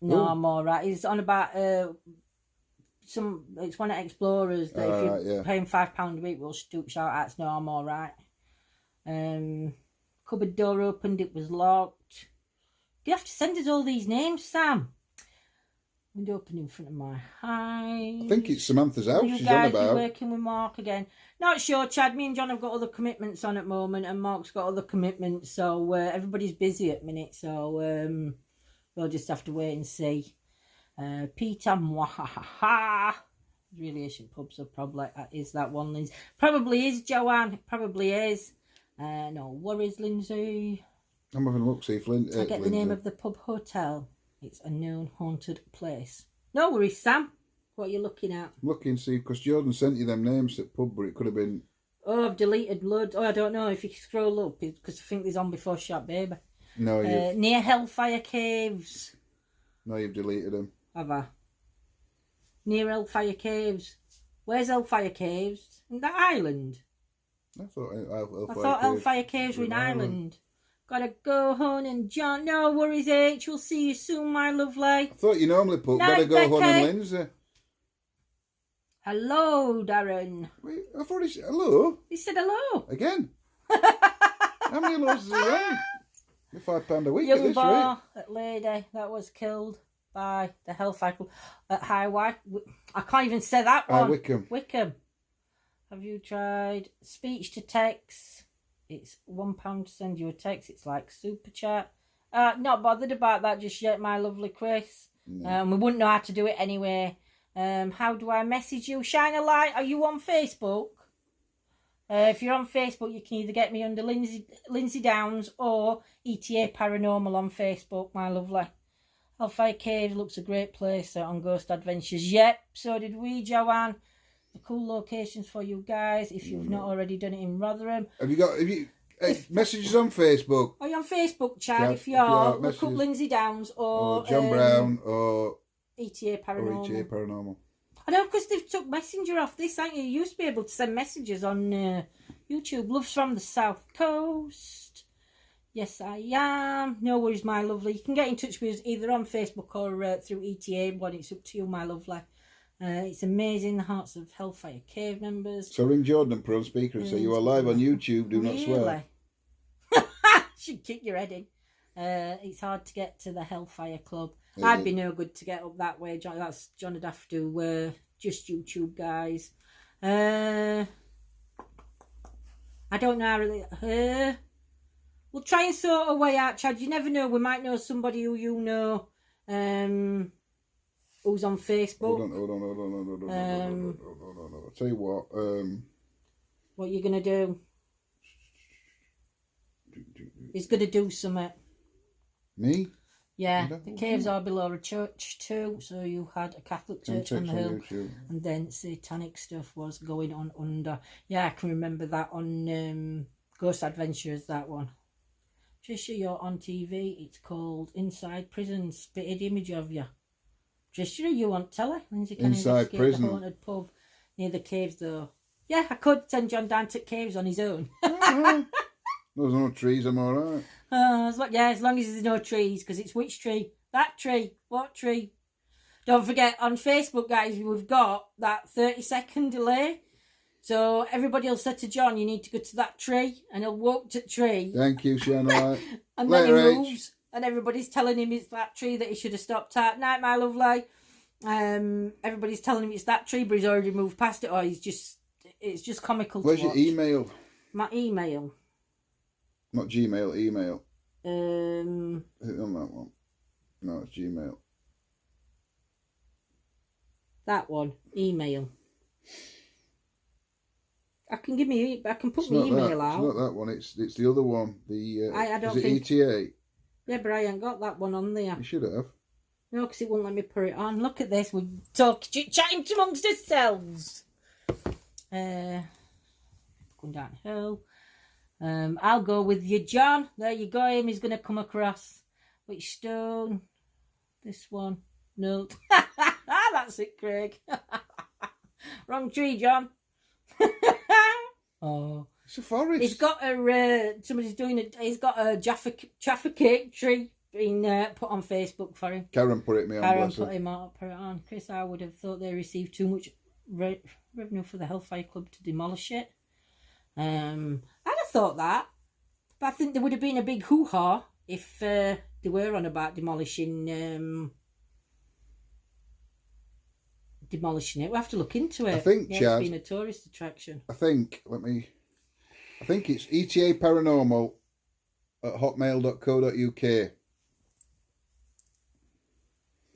No, I'm all right. He's on about it's one of Explorers that if you're paying £5 a week, we'll do shout outs. No, I'm all right. Cupboard door opened, it was locked. Do you have to send us all these names, Sam? Window opened in front of my house. I think it's Samantha's house she's on about. You working with Mark again? Not sure, Chad. Me and John have got other commitments on at the moment, and Mark's got other commitments, so everybody's busy at the minute, so we'll just have to wait and see. Peter, mwahaha. Really ancient pub, so probably is that one, Lindsay. Probably is, Joanne. It probably is. No worries, Lindsay. I'm having a look, see if I get Lindsay. the name of the pub hotel. It's a known haunted place. No worries, Sam. What are you looking at? Looking, see, because Jordan sent you them names at pub, but it could have been... Oh, I've deleted loads. Oh, I don't know if you scroll up, because I think there's on before Sharp Baby. No, you've... Near Hellfire Caves. No, you've deleted them. Have I? Near Hellfire Caves. Where's Hellfire Caves? In that island? I thought Hellfire Caves were in Ireland. Gotta go home and John. No worries, H. We'll see you soon, my lovely. I thought you normally put Night, gotta go home and Becky. Lindsay. Hello, Darren. Wait, I've already said hello. He said hello. Again. How many hellos is he on? £5 a week at Young this bar rate. at Lady that was killed by the Hellfire Club at High Wycombe. I can't even say that one. Wickham. Wickham. Have you tried speech to text? It's £1 to send you a text. It's like super chat. Not bothered about that just yet, my lovely Chris. No. We wouldn't know how to do it anyway. How do I message you? Shine a light. Are you on Facebook? If you're on Facebook, you can either get me under Lindsay Downs or E.T.A. Paranormal on Facebook, my lovely. Hellfire Caves looks a great place on Ghost Adventures. Yep, so did we, Joanne. The cool locations for you guys if you've not already done it in Rotherham. Have you messages on Facebook? Are you on Facebook, Chad? Yeah, if you are, look up messages. Lindsay Downs or John Brown or E.T.A. Paranormal. E.T.A. Paranormal. I know, because they've took Messenger off this, ain't you? You used to be able to send messages on YouTube. Loves from the South Coast. Yes, I am. No worries, my lovely. You can get in touch with us either on Facebook or through ETA, but it's up to you, my lovely. It's amazing, the Hearts of Hellfire Cave members. So ring Jordan and put on speaker and say you are live on YouTube, do not swear. She'd kick your head in. It's hard to get to the Hellfire Club. Yeah. I'd be no good to get up that way. John would have to just YouTube guys. I don't know how really. We'll try and sort a way out, Chad. You never know. We might know somebody who you know who's on Facebook. Hold on. I'll tell you what. What you going to do? He's going to do something. Me? Yeah, the caves are below a church too, so you had a Catholic church on the hill, and then satanic stuff was going on under. Yeah, I can remember that on Ghost Adventures, that one. Trisha, you're on TV, it's called Inside Prison, spitted image of you. Trisha, you on telly? Lindsay can Inside Prison. The haunted pub near the caves though. Yeah, I could send John down to caves on his own. There's no trees, I'm alright. As long as there's no trees, because it's which tree? That tree. What tree? Don't forget, on Facebook, guys, we've got that 30-second delay. So everybody will say to John, you need to go to that tree, and he'll walk to the tree. Thank you, Shannon. And Later, then he moves, and everybody's telling him it's that tree that he should have stopped at. Night, my lovely. Everybody's telling him it's that tree, but he's already moved past it, or it's just comical. Where's to your watch. email? My email. Not Gmail, email. Is it on that one? No, it's Gmail. That one, email. I can put my email out. It's not that one. It's the other one. I don't is it think. E.T.A? Yeah, but I ain't got that one on there. You should have. No, because it won't let me put it on. Look at this. We're chatting amongst ourselves. Going downhill. I'll go with you, John. There you go. Amy's going to come across. Which stone? This one. No. That's it, Craig. Wrong tree, John. Oh. It's a forest. He's got a, he's got a Jaffa cake tree being put on Facebook for him. Karen put it me on. Karen put it on. Chris, I would have thought they received too much revenue for the Hellfire Club to demolish it. I'd have thought that, but I think there would have been a big hoo-ha if they were on about demolishing it. We'll have to look into it. I think, Chad, it's been a tourist attraction. I think it's ETA Paranormal at hotmail.co.uk.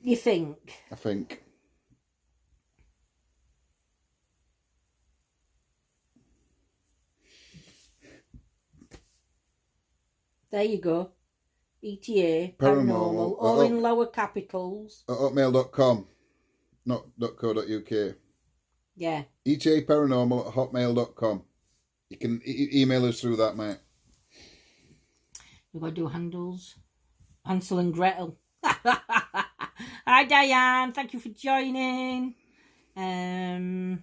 You think? I think. There you go. E.T.A. Paranormal. All in lower capitals. At hotmail.com. Not .co.uk. Yeah. E.T.A. Paranormal at hotmail.com. You can email us through that, mate. We've got to do handles. Hansel and Gretel. Hi, Diane. Thank you for joining. Yeah,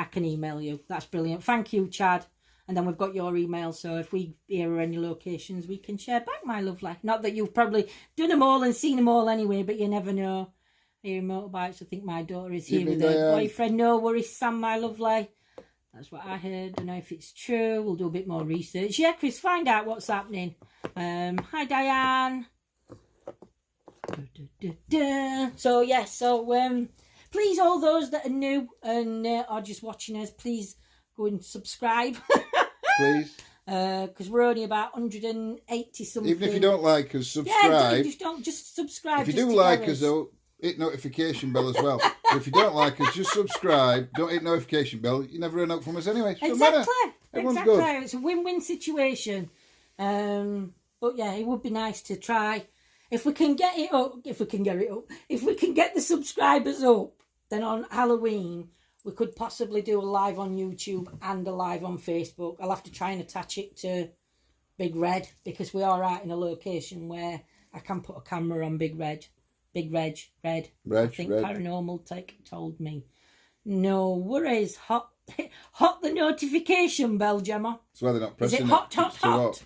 I can email you. That's brilliant. Thank you, Chad. And then we've got your email, so if we hear any locations, we can share back, my lovely. Not that you've probably done them all and seen them all anyway, but you never know. Hearing motorbikes, I think my daughter is here with her boyfriend. No worries, Sam, my lovely. That's what I heard. Don't know if it's true. We'll do a bit more research. Yeah, Chris, find out what's happening. Hi, Diane. So, yeah, please, all those that are new and are just watching us, please go and subscribe. Please. Because we're only about 180 something. Even if you don't like us, subscribe. Yeah, just subscribe. If you do like us, though, hit notification bell as well. If you don't like us, just subscribe. Don't hit notification bell. You never hear from us anyway. Exactly. Everyone's good. It's a win-win situation. But yeah, it would be nice to try. If we can get it up, if we can get the subscribers up, then on Halloween we could possibly do a live on YouTube and a live on Facebook. I'll have to try and attach it to Big Red because we are out in a location where I can put a camera on Big Red. Red. I think Red. Paranormal told me. No worries. Hot the notification bell, Gemma. That's why they're not pressing it. Is it hot?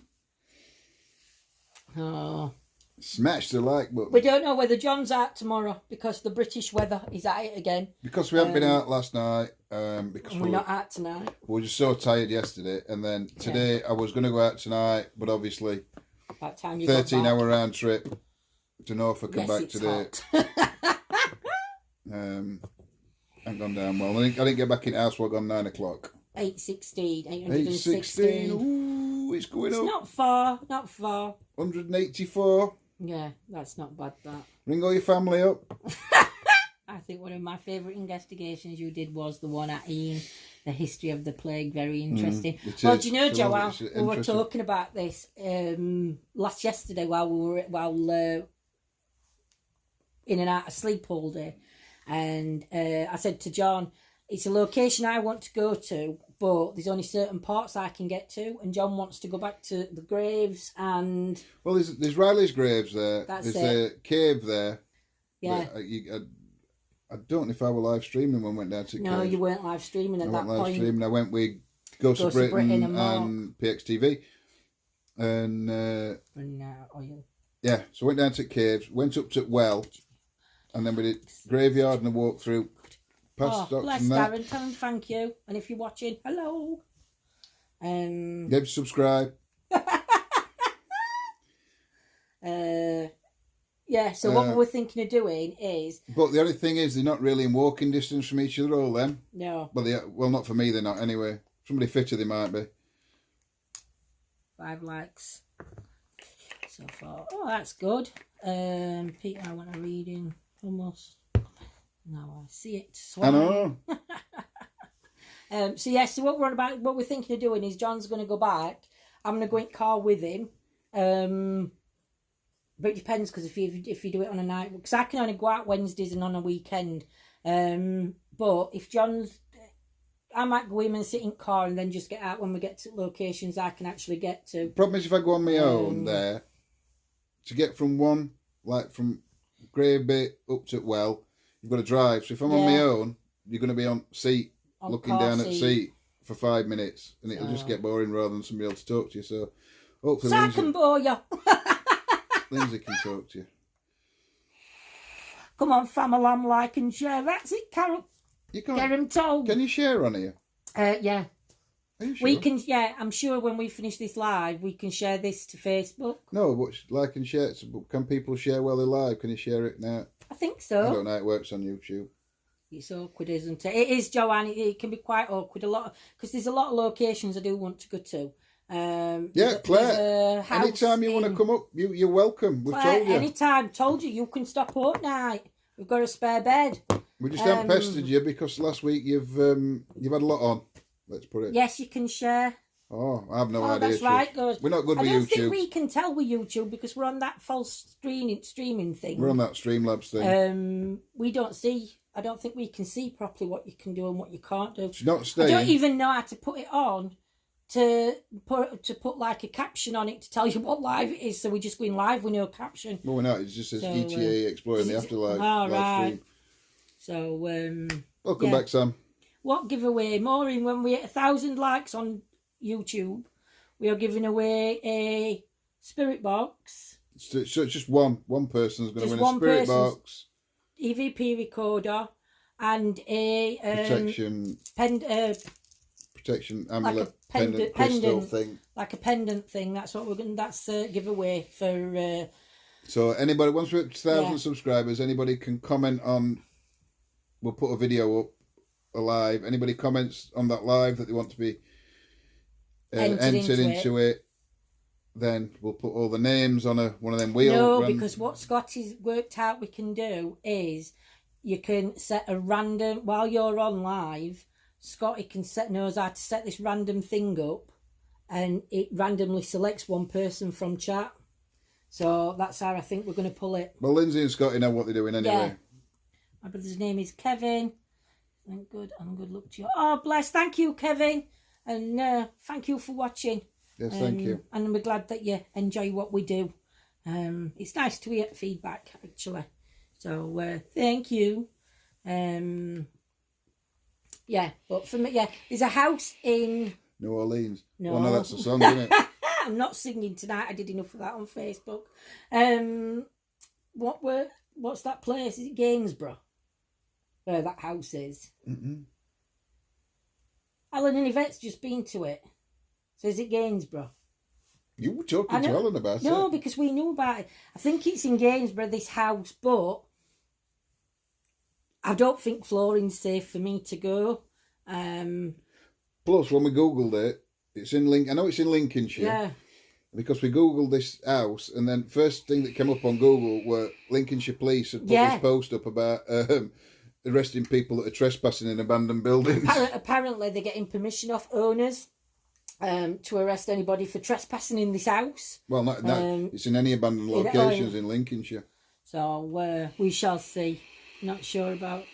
Oh. Smash the like button. We don't know whether John's out tomorrow because the British weather is at it again. Because we haven't been out last night. Because we're not out tonight. We were just so tired yesterday. And then today I was going to go out tonight, but obviously 13-hour round trip to Norfolk and back today. Ain't gone down well. I didn't get back in the house till I gone 9 o'clock. 816. 816. Ooh, it's going up. It's not far. 184. Yeah, that's not bad, that. Ring all your family up. I think one of my favourite investigations you did was the one at Ian, the history of the plague. Very interesting. Well, do you know, Joanne, we were talking about this yesterday while we were in and out of sleep all day. And I said to John, it's a location I want to go to, but there's only certain parts I can get to, and John wants to go back to the graves and... Well, there's Riley's graves there. There's a cave there. Yeah. I don't know if I were live streaming when I went down to the cave. No, you weren't live streaming at that point. I went live streaming. I went with Ghost of Britain and PXTV. And... yeah, so I went down to the caves, went up to well, and then we did graveyard and a walk through. Bless Darren, tell him thank you. And if you're watching, hello. Subscribe. Yeah, so what we were thinking of doing is... But the only thing is, they're not really in walking distance from each other, all them. No. Well, not for me, they're not anyway. Somebody fitter they might be. 5 likes so far. Oh, that's good. Peter, I want a reading. Almost. Now I see it. I know. So what we're thinking of doing is John's going to go back. I'm going to go in car with him. But it depends because if you do it on a night, because I can only go out Wednesdays and on a weekend. But if John's, I might go in and sit in car and then just get out when we get to locations I can actually get to. Problem is if I go on my own there, to get from Grave Bit up to well, you've got to drive. So if I'm on my own, you're going to be on seat, looking down at seat for 5 minutes, and it'll just get boring rather than somebody else to talk to you. So hopefully I can bore you. Lindsay can talk to you. Come on, family, like and share. That's it, Carol. You can't get him told. Can you share on here? Yeah. Are you sure? We can. Yeah, I'm sure when we finish this live, we can share this to Facebook. No, but like and share. Can people share while they're live? Can you share it now? I think so. I don't know how it works on YouTube. It's awkward, isn't it? It is, Joanne. It can be quite awkward. Because there's a lot of locations I do want to go to. Yeah, Claire. Anytime you want to come up, you're welcome. We've told you. Anytime. Told you can stop all night. We've got a spare bed. We just haven't pestered you because last week you've had a lot on. Let's put it. Yes, you can share. Oh, I have no idea. That's right. Good. We're not good with YouTube. I don't think we can tell with YouTube because we're on that false streaming thing. We're on that Streamlabs thing. We don't see. I don't think we can see properly what you can do and what you can't do. It's not staying. I don't even know how to put it on to put like a caption on it to tell you what live it is. So we're just going live with no caption. Well, we're not. It just says E.T.A. exploring the afterlife. Oh, live right. stream. So welcome back, Sam. What giveaway? Maureen, when we hit 1,000 likes on YouTube, we are giving away a spirit box. So it's just one person's going to win a spirit box, EVP recorder, and a protection amulet, like crystal thing, like a pendant thing. That's what we're going. That's a giveaway for. So anybody, once we're at 1,000 subscribers, anybody can comment on. We'll put a video up, live. Anybody comments on that live that they want to be entered into it, then we'll put all the names on one of them wheels. No, because what Scotty's worked out we can do is you can set a random, while you're on live, Scotty knows how to set this random thing up, and it randomly selects one person from chat. So that's how I think we're going to pull it. Well, Lindsay and Scotty know what they're doing anyway. Yeah. My brother's name is Kevin. And good luck to you. Oh, bless. Thank you, Kevin. And thank you for watching. Yes, thank you. And we're glad that you enjoy what we do. It's nice to hear feedback, actually. So, thank you. Yeah, but for me, there's a house in... New Orleans. No. Oh, no, that's a song, isn't it? I'm not singing tonight. I did enough of that on Facebook. What's that place? Is it Gainsborough? Where that house is. Alan and Yvette's just been to it. So is it Gainsborough? You were talking to Alan about it. No, because we knew about it. I think it's in Gainsborough, this house, but I don't think flooring's safe for me to go. Plus, when we Googled it, it's in I know it's in Lincolnshire. Yeah. Because we Googled this house, and then first thing that came up on Google were Lincolnshire police had put this post up about arresting people that are trespassing in abandoned buildings. Apparently, they're getting permission off owners to arrest anybody for trespassing in this house. Well, it's in any abandoned locations in Lincolnshire. So we shall see. Not sure about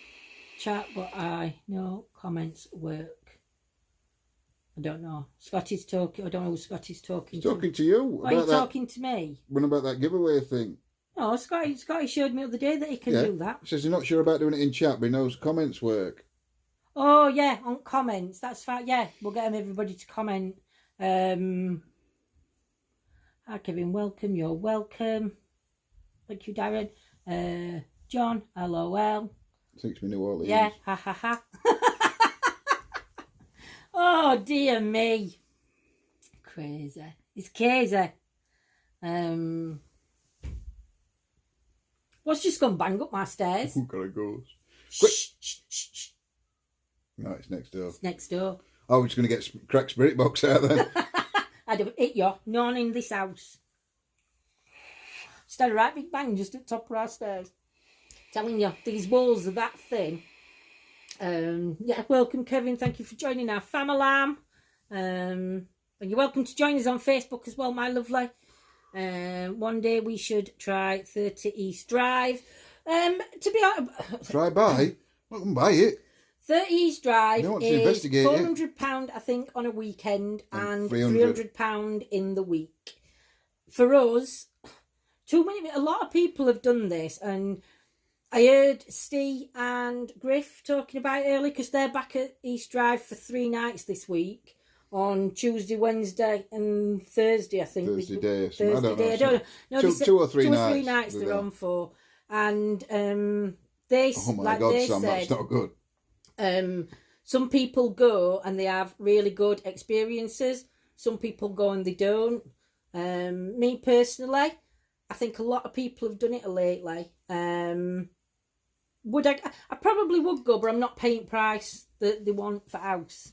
chat, but I know comments work. I don't know. Scotty's talking. I don't know who Scotty's talking to. He's talking to you. Why are you talking to me? What about that giveaway thing? No, Scotty showed me the other day that he can do that. He says he's not sure about doing it in chat, but he knows comments work. Oh, yeah, on comments. That's fine. Yeah, we'll get everybody to comment. Hi, Kevin. Welcome. You're welcome. Thank you, Darren. John, LOL. Thinks me New Orleans. Yeah, ha ha ha. Oh, dear me. Crazy. It's crazy. What's just gone bang up my stairs? Who got a ghost? Quick. Shh. No, it's next door. It's next door. Oh, we're just going to get crack spirit box out then. I'd have hit you. None in this house. Just had a right big bang just at the top of our stairs. Telling you, these walls are that thin. Welcome, Kevin. Thank you for joining our family. And you're welcome to join us on Facebook as well, my lovely. One day we should try 30 East Drive. To be honest, try buy? Well, can buy it. 30 East Drive is £400, I think, on a weekend, and £300 in the week. For us, a lot of people have done this, and I heard Steve and Griff talking about it earlier because they're back at East Drive for 3 nights this week. On Tuesday, Wednesday and Thursday, I think. Thursday day. I don't know. No, two or three nights they're on for. And they, oh my God, Sam, that's not good. Some people go and they have really good experiences. Some people go and they don't. Me personally, I think a lot of people have done it lately. Would I probably would go, but I'm not paying price that they want for house.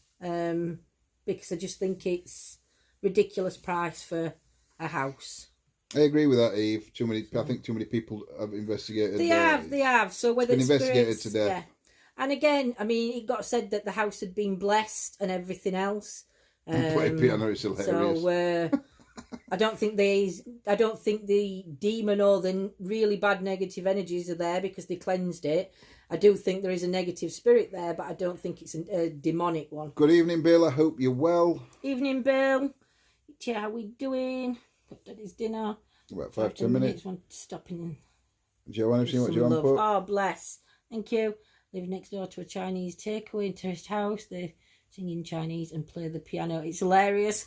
Because I just think it's ridiculous price for a house. I agree with that, Eve. I think too many people have investigated. They have. So whether it's been investigated to death. Yeah. And again, I mean, it got said that the house had been blessed and everything else. Play piano is hilarious. So I don't think the demon or the really bad negative energies are there because they cleansed it. I do think there is a negative spirit there, but I don't think it's a demonic one. Good evening, Bill. I hope you're well. Evening, Bill. How we doing? Got Daddy's dinner. About 5-10 minutes. One stopping. Joanne, have you seen what Joanne put? Oh, bless. Thank you. Live next door to a Chinese takeaway in tourist house. They sing in Chinese and play the piano. It's hilarious.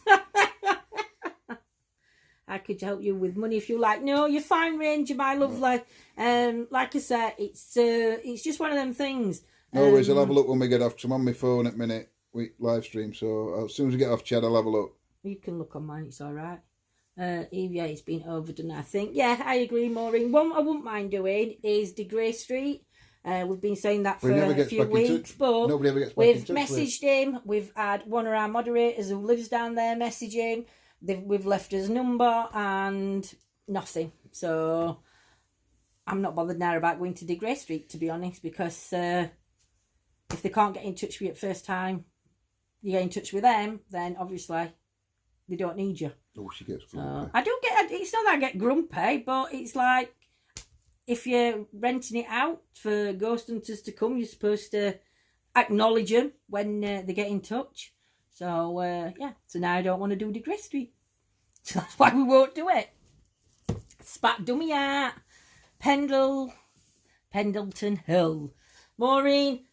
I could help you with money if you like. No, you're fine, Ranger, my lovely. Like I said, it's just one of them things. No worries, I'll have a look when we get off, because I'm on my phone at the minute. We live stream, so as soon as we get off, Chad, I'll have a look. You can look on mine, it's all right. Eve, yeah, it's been overdone, I think. Yeah, I agree, Maureen. One I wouldn't mind doing is De Grey Street. We've been saying that for a few weeks, but nobody ever gets back we've in touch messaged him. We've had one of our moderators who lives down there messaging. We've left his number and nothing. So I'm not bothered now about going to De Grey Street, to be honest, because if they can't get in touch with you at first time, you get in touch with them, then obviously they don't need you. Oh, she gets grumpy. I do get, it's not that I get grumpy, but it's like if you're renting it out for ghost hunters to come, you're supposed to acknowledge them when they get in touch. So, yeah, so now I don't want to do De Grey Street. So that's why we won't do it. Spat dummy out. Pendleton Hill. Maureen,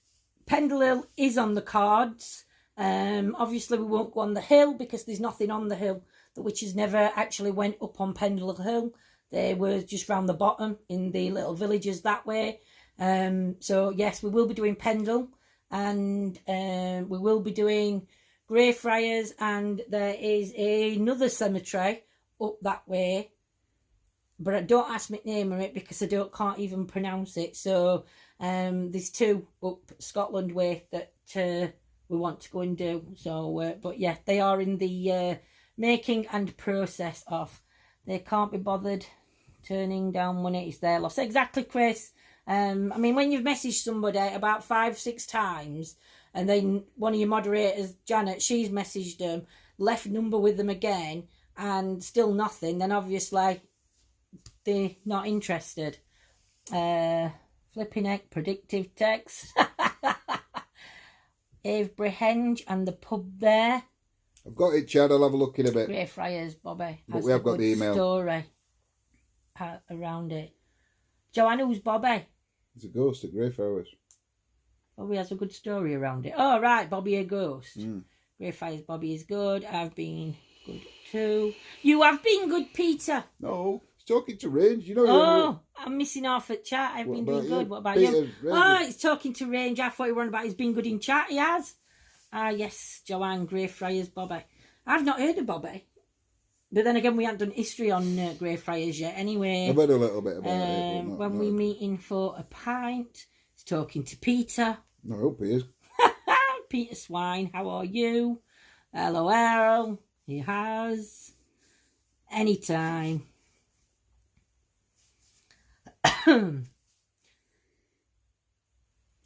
Pendle Hill is on the cards. Obviously, we won't go on the hill because there's nothing on the hill. The witches never actually went up on Pendle Hill. They were just round the bottom in the little villages that way. So, yes, we will be doing Pendle. And we will be doing Greyfriars. And there is another cemetery up that way. But don't ask me the name of it because I can't even pronounce it. So, there's two up Scotland way that we want to go and do. So, but yeah, they are in the making and process of. They can't be bothered turning down money. It's their loss. Exactly, Chris. I mean, when you've messaged somebody about 5-6 times, and then one of your moderators, Janet, she's messaged them, left number with them again, and still nothing, then obviously they're not interested. Flipping heck, predictive text. Avebury and the pub there. I've got it, Chad. I'll have a look in a bit. Greyfriars, Bobby. But we have got the email. Story around it. Joanne, who's Bobby? He's a ghost at Greyfriars. Bobby has a good story around it. Oh, right, Bobby a ghost. Greyfriars, Bobby is good. I've been good too. You have been good, Peter. No, he's talking to Range. You know. Oh, I'm missing off at chat. I've been doing good. What about you? Oh, he's talking to Range. I thought you were on about he's been good in chat. He has. Ah, yes, Joanne, Greyfriars, Bobby. I've not heard of Bobby. But then again, we haven't done history on Greyfriars yet. Anyway, I've heard a little bit about it. When we meeting for a pint, he's talking to Peter. I hope he is. Peter Swine, how are you? LOL. He has. Anytime.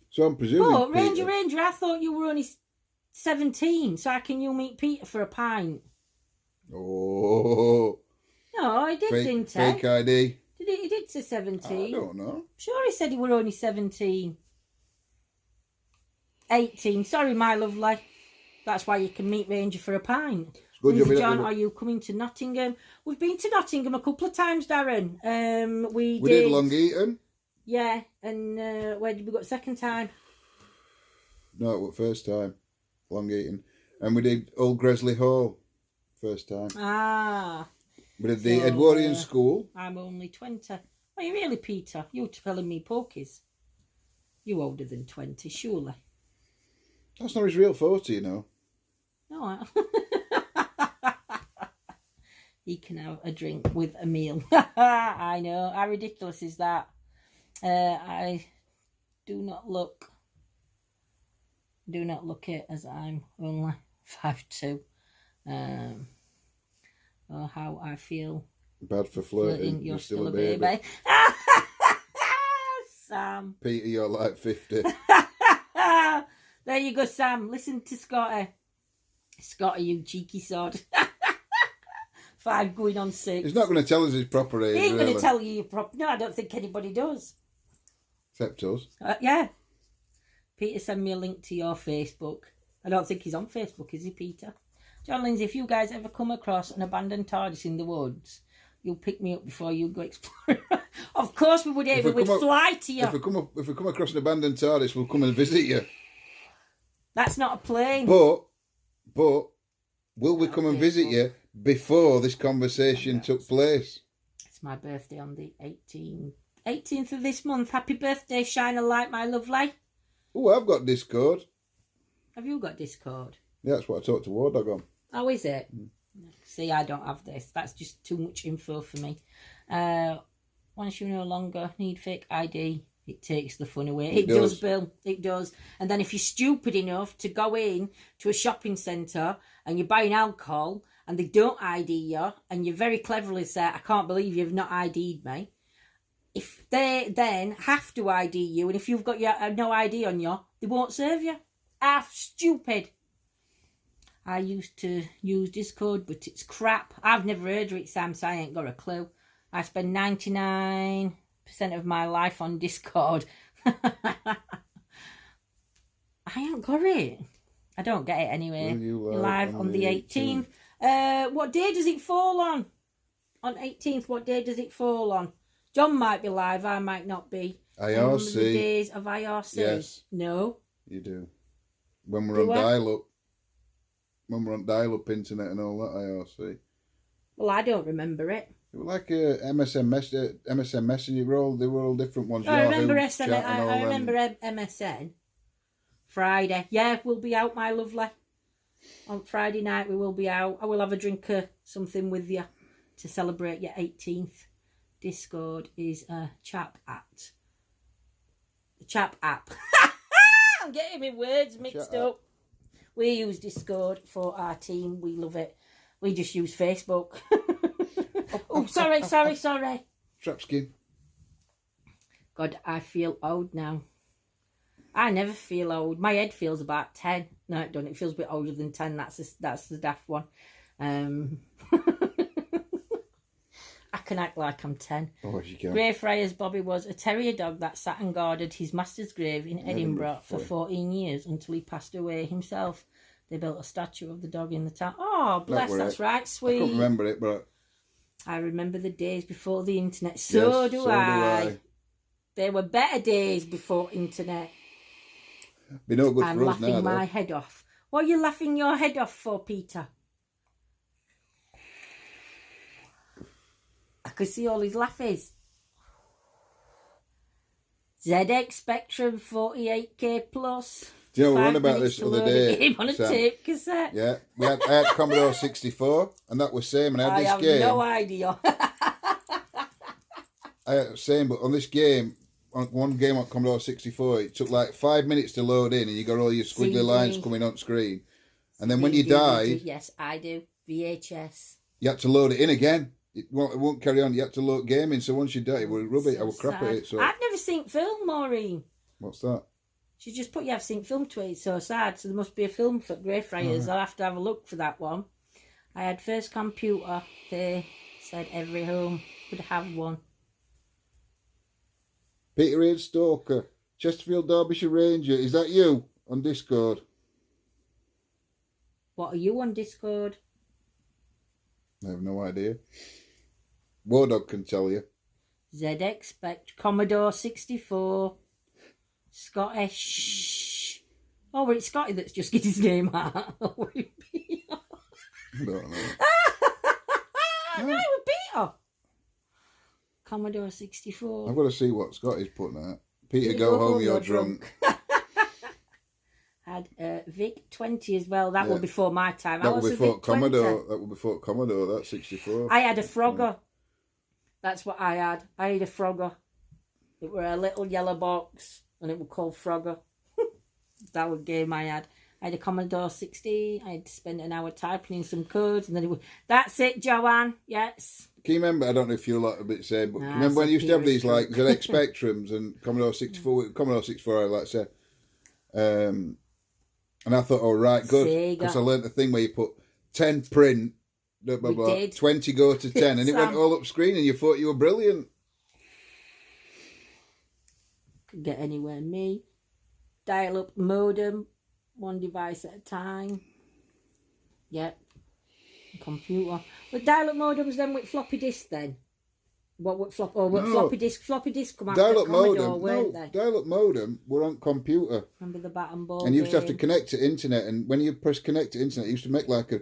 So I'm presuming. Oh, Ranger, I thought you were only 17, so how can you meet Peter for a pint? Oh. No, he did, didn't he? Fake ID. He did say 17. I don't know. Sure, he said he were only 17. 18. Sorry, my lovely. That's why you can meet Ranger for a pint. Lindsay John, are you coming to Nottingham? We've been to Nottingham a couple of times, Darren. We did Long Eaton. Yeah, and where did we go the second time? No, it was first time. Long Eaton. And we did Old Gresley Hall. First time. Ah. We did the Edwardian School. I'm only 20. Are you really, Peter? You're telling me pokies. You older than 20, surely. That's not his real photo, you know. No, he can have a drink with a meal. I know. How ridiculous is that? I do not look it as I'm only 5'2". Or how I feel. Bad for flirting. You're still a baby. Sam. Peter, you're like 50. There you go, Sam. Listen to Scotty. Scotty, you cheeky sod. 5 going on 6. He's not going to tell us his proper age, He ain't really. going to tell you your proper... No, I don't think anybody does. Except us. Yeah. Peter, send me a link to your Facebook. I don't think he's on Facebook, is he, Peter? John Lindsay, if you guys ever come across an abandoned TARDIS in the woods, you'll pick me up before you go exploring. Of course we would, Ava. We'd fly to you. If we come across an abandoned TARDIS, we'll come and visit you. That's not a plane. But will we come and visit you before this conversation took place? It's my birthday on the 18th of this month. Happy birthday, shine a light, my lovely. Oh, I've got Discord. Have you got Discord? Yeah, that's what I talked to War Dog on. Oh, is it? See, I don't have this. That's just too much info for me. Once you no longer need fake ID, it takes the fun away. It does, Bill. It does. And then if you're stupid enough to go in to a shopping centre and you're buying alcohol and they don't ID you and you very cleverly say, I can't believe you've not ID'd me. If they then have to ID you and if you've got your no ID on you, they won't serve you. Stupid. I used to use Discord, but it's crap. I've never heard of it, Sam, so I ain't got a clue. I spend 99% of my life on Discord. I ain't got it. I don't get it anyway. Live on the 18th. What day does it fall on? On 18th, what day does it fall on? John might be live, I might not be. IRC. The days of IRC. Yes. No. You do. When we're on dial-up. When we're on dial-up internet and all that, IRC. Well, I don't remember it. It was like a MSN Messenger. They were all different ones. I remember MSN. Friday. Yeah, we'll be out, my lovely. On Friday night, we will be out. I will have a drink of something with you to celebrate your 18th. Discord is a chat app. The chat app. I'm getting my words mixed up. We use Discord for our team. We love it. We just use Facebook. Oh, sorry. Trap skin. God, I feel old now. I never feel old. My head feels about 10. No, it doesn't. It feels a bit older than 10. That's the daft one. I can act like I'm 10. Oh, you can. Greyfriars Bobby was a terrier dog that sat and guarded his master's grave in Edinburgh for 14 years until he passed away himself. They built a statue of the dog in the town. Oh, bless, that's right, sweet. I can't remember it, but... I remember the days before the internet. So do I. There were better days before internet. Be no good I'm for us now, laughing my head off. What are you laughing your head off for, Peter? I could see all his laughies. ZX Spectrum 48K plus. Do you know we were on about this the other day? On a tape cassette. Yeah, I had Commodore 64, and that was same. And I had this game. I have no idea. I had the same, but on this game, on one game on Commodore 64, it took like 5 minutes to load in, and you got all your squiggly lines coming on screen. And then when you died, yes, I do. VHS. You had to load it in again. It won't carry on. You had to load gaming. So once you die, it would rub it. I would crap at it. So I've never seen film, Maureen. What's that? She just put you have seen film to it. It's so sad. So there must be a film for Greyfriars. I'll have to have a look for that one. I had first computer. They said every home would have one. Peter Ian Stalker, Chesterfield, Derbyshire Ranger. Is that you on Discord? What are you on Discord? I have no idea. War Dog can tell you. ZX Spect, Commodore 64, Scottish. Oh, well, it's Scotty that's just get his name out. I don't know. No, it was Peter. Commodore 64. I've got to see what Scotty's putting out. Peter, go home, you're drunk. Had Vic 20 as well. That was before my time. That was before Commodore. That was before Commodore. That's 64. I had a Frogger. That's what I had. I had a Frogger. It were a little yellow box, and it was called Frogger. That was a game I had. I had a Commodore 60. I had to spend an hour typing in some codes, and then it was, that's it, Joanne. Yes. Can you remember? I don't know if you're like a bit same, but remember when you used to have these like ZX Spectrums and Commodore 64? Commodore 64, I like to say. And I thought, oh, right, good. Because I learnt the thing where you put 10 print, blah, blah, blah, 20 go to 10. And it went all up screen and you thought you were brilliant. Could get anywhere. Me. Dial-up modem. One device at a time. Yep. Computer. But dial-up modems then with floppy disk then? Floppy disk come out dial-up Commodore, weren't they? Dial-up modem were on computer. Remember the bat and ball and you used to have to game? connect to internet, and when you press connect to internet, it used to make like a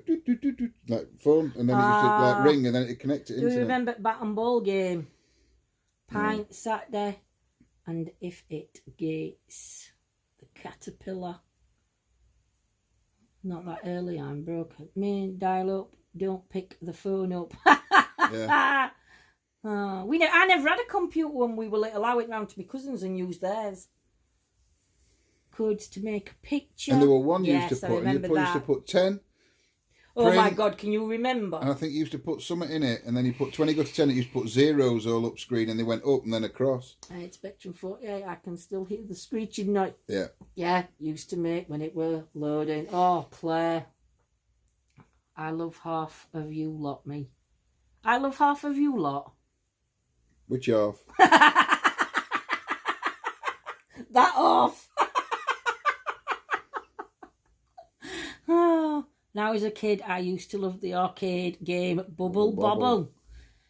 like phone, and then it used to like ring, and then it connect to internet. Do you remember bat and ball game? Pint sat there, and if it gets the caterpillar, not that early, I'm broke. Me dial up, don't pick the phone up. Yeah. I never had a computer when we were little. I went round to my cousins and used theirs. Codes to make a picture. And there were one you used to put, and you used to put 10. Oh my God, can you remember? And I think you used to put something in it, and then you put 20 go to 10, it used to put zeros all up screen, and they went up and then across. I had Spectrum 48, I can still hear the screeching noise. Yeah. Yeah, used to make when it were loading. Oh, Claire. I love half of you lot, me. I love half of you lot. Which half? That off. Oh, now as a kid, I used to love the arcade game Bubble Bobble.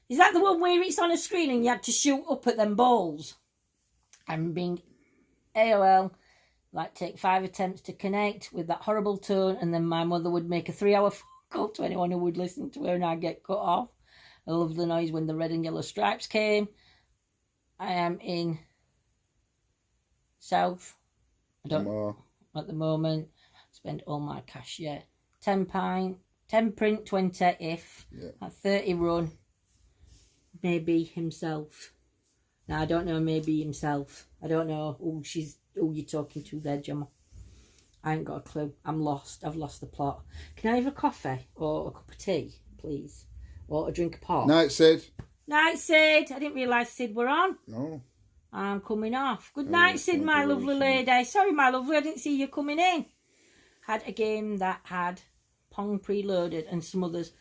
Is that the one where it's on a screen and you had to shoot up at them balls? I'm being AOL, like take 5 attempts to connect with that horrible tone, and then my mother would make a 3-hour phone call to anyone who would listen to her, and I'd get cut off. I love the noise when the red and yellow stripes came. I am in South. I don't at the moment. Spend all my cash yet. 10 print, 20 if. Yeah. At 30 run. Maybe himself. Now I don't know. Maybe himself. I don't know who you're talking to there, Gemma. I ain't got a clue. I'm lost. I've lost the plot. Can I have a coffee or a cup of tea, please? Or a drink of pop? Night, Sid. Night, Sid. I didn't realise Sid were on. No. I'm coming off. Good night, Sid, my lovely lady. Sorry, my lovely, I didn't see you coming in. Had a game that had Pong preloaded and some others.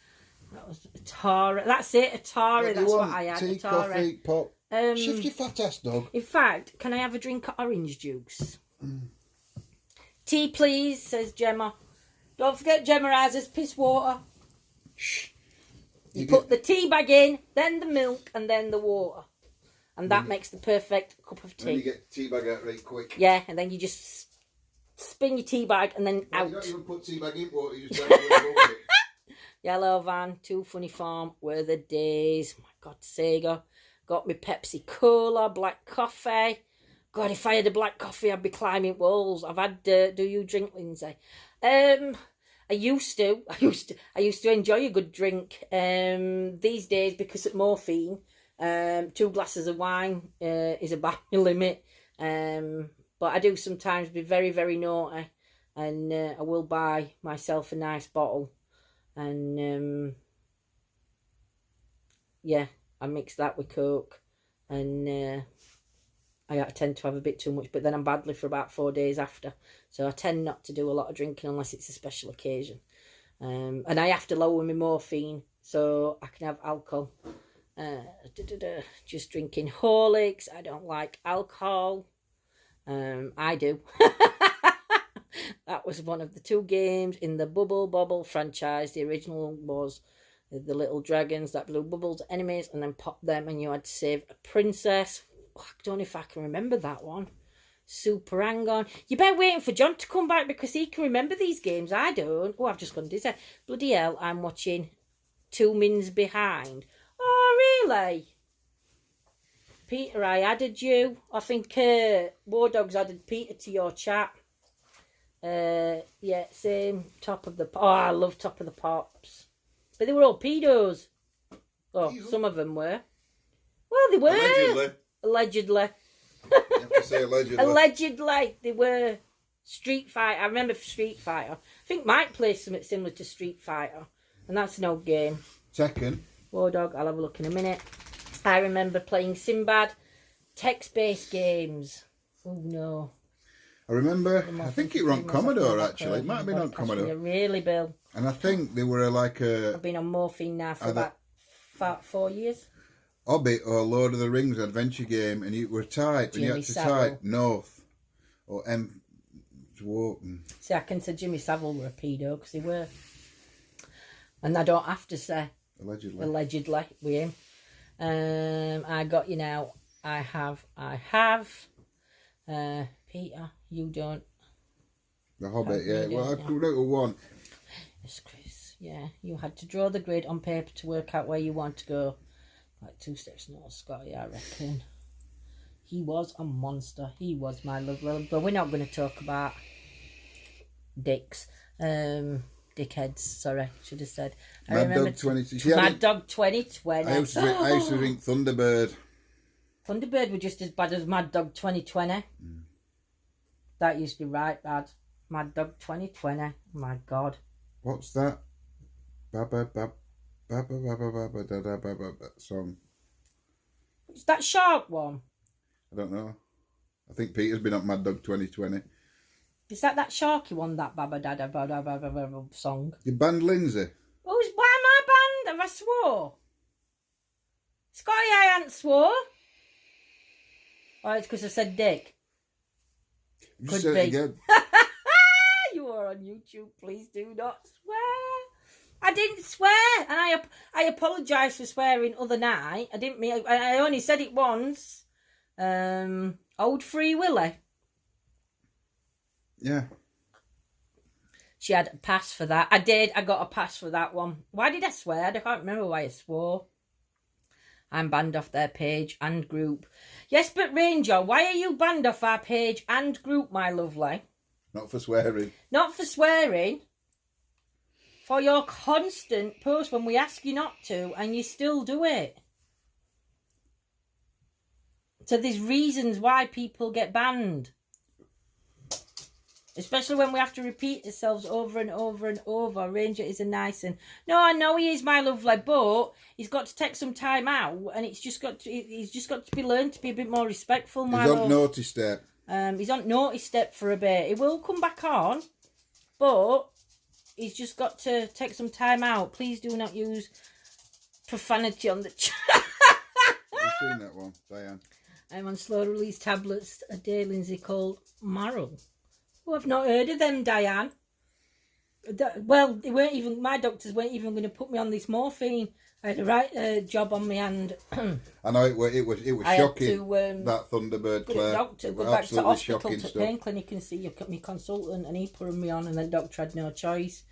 That was Atari. That's it, Atari. That's what I had. Tea, Atari. coffee, pop. Shift your fat ass, dog. In fact, can I have a drink of orange juice? Tea, please, says Gemma. Don't forget Gemma has piss water. Shh. You put the tea bag in, then the milk, and then the water. And that makes the perfect cup of tea. And you get the tea bag out right quick. Yeah, and then you just spin your tea bag and then out. You don't even put tea bag in water, you just have it. Yellow van, Too Funny Farm, were the days. My God, Sega. Got me Pepsi Cola, black coffee. God, if I had a black coffee, I'd be climbing walls. I've had, do you drink, Lindsay? I used to enjoy a good drink. These days, because of morphine, 2 glasses of wine is about my limit. But I do sometimes be very, very naughty, and I will buy myself a nice bottle, and yeah, I mix that with Coke, and I tend to have a bit too much, but then I'm badly for about 4 days after. So I tend not to do a lot of drinking unless it's a special occasion. And I have to lower my morphine so I can have alcohol. Just drinking Horlicks. I don't like alcohol. I do. That was one of the 2 games in the Bubble Bobble franchise. The original was the little dragons that blew bubbles at enemies and then popped them, and you had to save a princess. I don't know if I can remember that one. Super Hang On. You better waiting for John to come back because he can remember these games. I don't. Oh, I've just gone dizzy. Bloody hell, I'm watching 2 Mins Behind. Oh, really? Peter, I added you. I think War Dogs added Peter to your chat. Yeah, same. Top of the... Oh, I love Top of the Pops. But they were all pedos. Oh, some of them were. Well, they were. Allegedly. You have to say allegedly. Allegedly. They were Street Fighter. I remember Street Fighter. I think Mike plays something similar to Street Fighter. And that's an old game. Tekken. War Dog, I'll have a look in a minute. I remember playing Sinbad. Text-based games. Oh, no. I remember, I think it was on Commodore actually. It might have been on Commodore. Really, Bill. And I think they were like a... I've been on morphine now for about 4 years. Hobbit or Lord of the Rings adventure game, and you were type, and you had to type North or M to Wharton. See, I can say Jimmy Savile were a pedo because he were. And I don't have to say allegedly with him. I got you now. I have. Peter, you don't. The Hobbit, yeah. Well, I could wrote one. Yes, Chris. Yeah, you had to draw the grid on paper to work out where you want to go. Like 2 steps north, Scotty, I reckon. He was a monster. He was my lovely. But we're not going to talk about dicks. Dickheads, sorry, should have said. Mad Dog 2020. Mad Dog 2020. I used to drink Thunderbird. Thunderbird were just as bad as Mad Dog 2020. That used to be right bad. Mad Dog 2020. Oh my God. What's that? Song. Is that shark one? I don't know. I think Peter's been on Mad Dog 2020. Is that sharky one, that Baba Dada Baba Baba song? You banned Lindsay? Oh, why am I banned? Have I swore? Scotty, I ain't swore. Oh, it's because I said dick. You Could said be. it again. You are on YouTube. Please do not swear. I didn't swear, and I apologise for swearing other night. I didn't mean. I only said it once. Old Free Willy. Yeah. She had a pass for that. I did. I got a pass for that one. Why did I swear? I can't remember why I swore. I'm banned off their page and group. Yes, but Ranger, why are you banned off our page and group, my lovely? Not for swearing. Not for swearing. For your constant post when we ask you not to, and you still do it. So there's reasons why people get banned. Especially when we have to repeat ourselves over and over and over. Ranger is a nice and... No, I know he is, my lovely, but he's got to take some time out, and he's just got to be learned to be a bit more respectful, my love. He's on naughty step. He's on naughty step for a bit. He will come back on, but he's just got to take some time out. Please do not use profanity on the chat. I've seen that one, Diane. I'm on slow release tablets a day, Lindsay, called Marrow. Oh, I've not heard of them, Diane. Well, they weren't even. My doctors weren't even going to put me on this morphine. I had a right job on my hand. I know it was shocking. That Thunderbird, Claire. Doctor, go back to the hospital to pain clinic and see my consultant, and he put me on, and the doctor had no choice.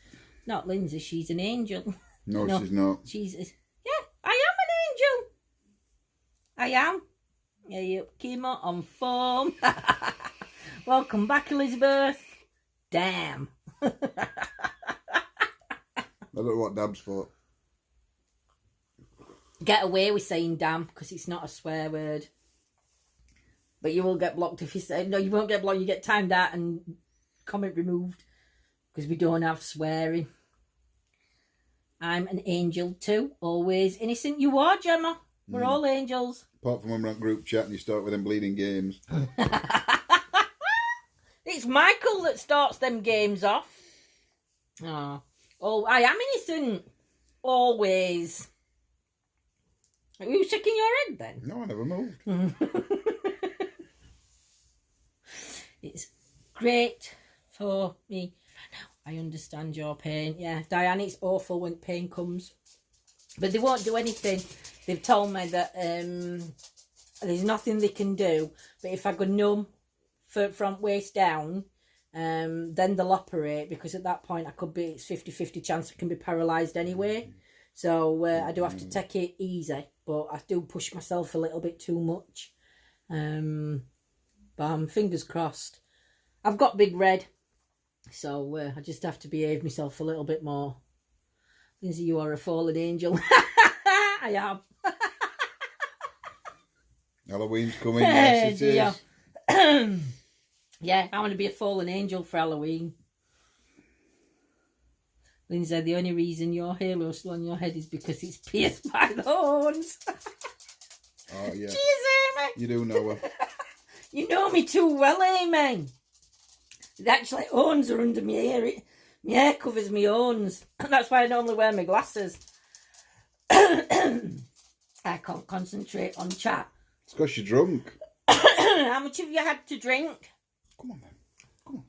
Not Lindsay, she's an angel. No, she's not. Yeah, I am an angel. I am. Yeah, you chemo on form. Welcome back, Elizabeth. Damn. I don't know what damn's for. Get away with saying damn, because it's not a swear word. But you will get blocked if you say... No, you won't get blocked. You get timed out and comment removed. Because we don't have swearing. I'm an angel too. Always innocent. You are, Gemma. We're all angels. Apart from when we're on group chat and you start with them bleeding games. It's Michael that starts them games off. Oh, I am innocent. Always. Are you shaking your head then? No, I never moved. It's great for me. I understand your pain. Yeah, Diane, it's awful when pain comes. But they won't do anything. They've told me that there's nothing they can do. But if I go numb from waist down, then they'll operate, because at that point it's 50-50 chance I can be paralysed anyway. So I do have to take it easy, but I do push myself a little bit too much. But I'm fingers crossed. I've got Big Red, so I just have to behave myself a little bit more. Lindsay, you are a fallen angel. I am. Halloween's coming, yes it is. Yeah, I want to be a fallen angel for Halloween. Lindsay, the only reason your halo's still on your head is because it's pierced by the horns. Oh, yeah. Cheers, Amy. You do know her. You know me too well, Amy. The actual horns are under my hair. My hair covers my horns. That's why I normally wear my glasses. I can't concentrate on chat. It's because you're drunk. How much have you had to drink? Come on, then. Come on.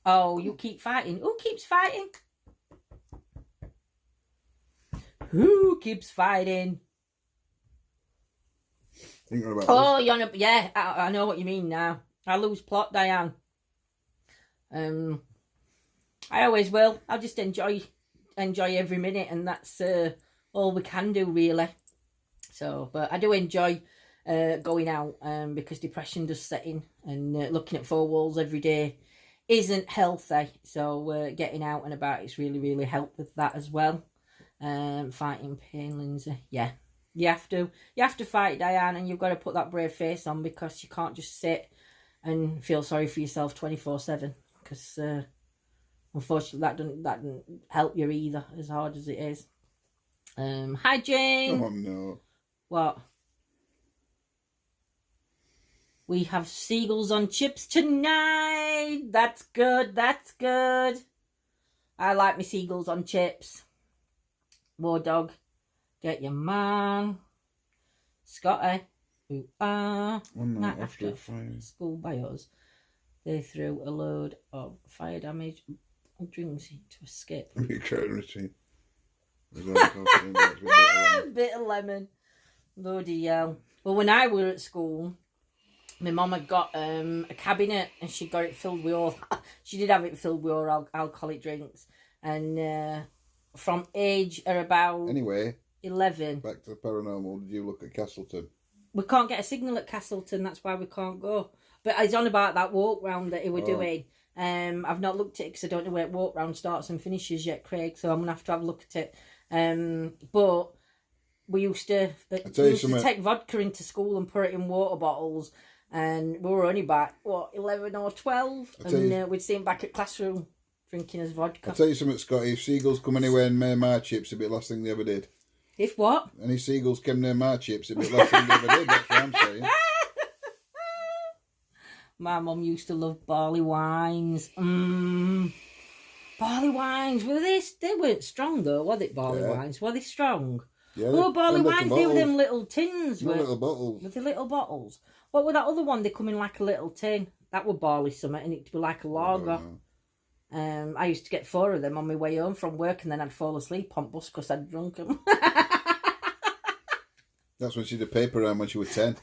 Oh, you keep fighting. Who keeps fighting? Who keeps fighting? Thinking about Oh, you're on a... Yeah, I know what you mean now. I lose plot, Diane. I always will. I'll just enjoy every minute, and that's all we can do, really. So, but I do enjoy going out because depression does set in, and looking at four walls every day isn't healthy. So getting out and about it's really, really helped with that as well. Fighting pain, Lindsay. Yeah, you have to fight, Diane, and you've got to put that brave face on, because you can't just sit and feel sorry for yourself 24/7, because unfortunately that doesn't help you either, as hard as it is. Hi Jane. Oh no. What? We have seagulls on chips tonight. That's good. That's good. I like my seagulls on chips. War dog, get your man. Scotty, who are night after school by us. They threw a load of fire damage drinks to escape. Bit of lemon. Bloody hell. Well, when I were at school, my mum had got a cabinet, and she got it filled with all... She did have it filled with all alcoholic drinks. And from age of about... Anyway, 11... Back to the paranormal. Did you look at Castleton? We can't get a signal at Castleton. That's why we can't go. But he's on about that walk round that he were doing. I've not looked at it because I don't know where walk round starts and finishes yet, Craig. So I'm going to have a look at it. But we used to take vodka into school and put it in water bottles. And we were only about, 11 or 12? And we'd see him back at classroom drinking his vodka. I'll tell you something, Scotty. If seagulls come anywhere near my chips, it'd be the last thing they ever did. If what? Any seagulls came near my chips, it'd be the last thing they ever did. That's what I'm saying. My mum used to love barley wines. Barley wines. They weren't strong though, were they, barley wines? Were they strong? Yeah. Oh, barley wines, they were them little tins. Little bottles. With the little bottles. What were that other one? They come in like a little tin. That were barley something, and it'd be like a lager. I used to get 4 of them on my way home from work, and then I'd fall asleep on bus because I'd drunk them. That's when she did paper around when she was 10.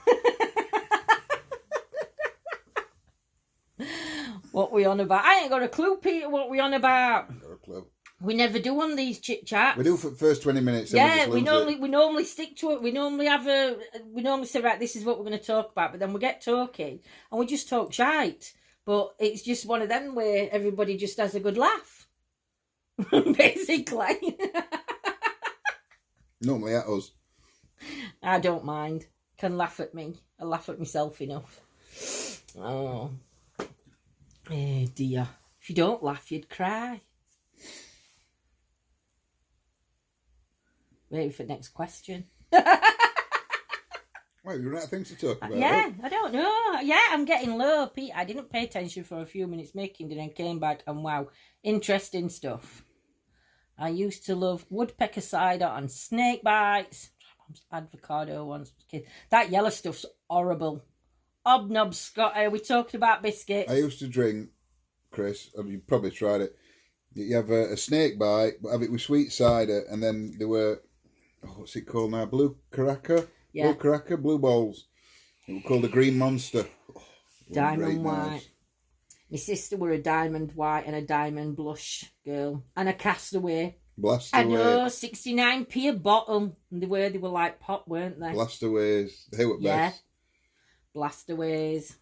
What we on about? I ain't got a clue, Peter, what we on about. I ain't got a clue. We never do on these chit chats. We do for the first 20 minutes. Yeah, we normally stick to it. We normally say, right, this is what we're going to talk about, but then we get talking and we just talk shite. But it's just one of them where everybody just has a good laugh, basically. Normally at us. I don't mind. Can laugh at me. I laugh at myself enough. Oh dear. If you don't laugh, you'd cry. Wait for the next question. Wait, you're out of things to talk about. Yeah, I don't know. Yeah, I'm getting low, Pete. I didn't pay attention for a few minutes making it, and then came back and wow, interesting stuff. I used to love woodpecker cider and snake bites. Avocado once was a kid. That yellow stuff's horrible. Obnob, Scott. Are we talking about biscuits? I used to drink, Chris, and you probably tried it. You have a snake bite, but have it with sweet cider, and then there were, what's it called now? Blue Caraca? Yeah. Blue Caraca, blue bowls. It was called a Green Monster. Diamond white. My sister were a diamond white and a diamond blush girl. And a Castaway. Blastaway. I know, 69p a bottle. And they were like pop, weren't they? Blastaways. They were best. Blastaways.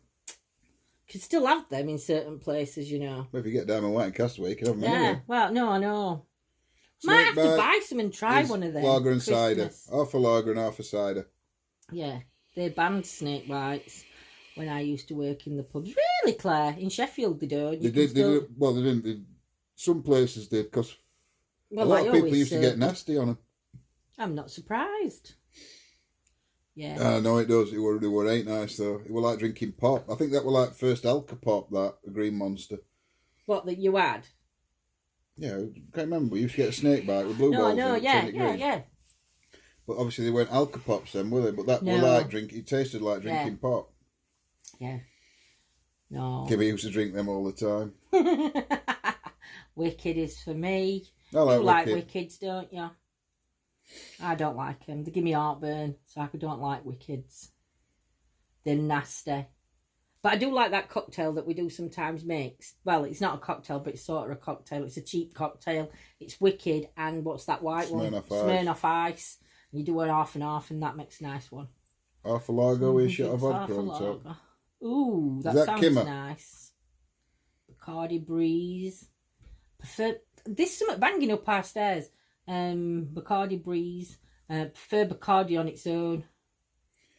Could still have them in certain places, you know. Well, if you get diamond white and Castaway, you can have them anyway. Well, no, I know. Might have to buy some and try one of them. Lager and cider. Half a lager and half a cider. Yeah, they banned snake bites when I used to work in the pubs. Really, Claire? In Sheffield they don't? They did. Well, they didn't. Some places did, because a lot of people used to get nasty on them. I'm not surprised. Yeah. No, it does. It were ain't nice, though. It were like drinking pop. I think that were like first Alka pop, that, a Green Monster. What, that you had? Yeah, I can't remember. We used to get a snake bite with blue balls. No, yeah. But obviously they weren't Alka-Pops then, were they? But that were like drinking. It tasted like drinking pop. Yeah. No. Kimmy used to drink them all the time. Wicked is for me. I like you like Wickeds, don't you? I don't like them. They give me heartburn, so I don't like Wickeds. They're nasty. But I do like that cocktail that we do sometimes mix. Well, it's not a cocktail, but it's sort of a cocktail. It's a cheap cocktail. It's Wicked and what's that white one? Smirnoff Ice. You do an half and half, and that makes a nice one. Half a lager with a shot of vodka on top. Ooh, that sounds Kimmer? Nice. Bacardi Breeze. There's something banging up our stairs. Bacardi Breeze. Prefer Bacardi on its own.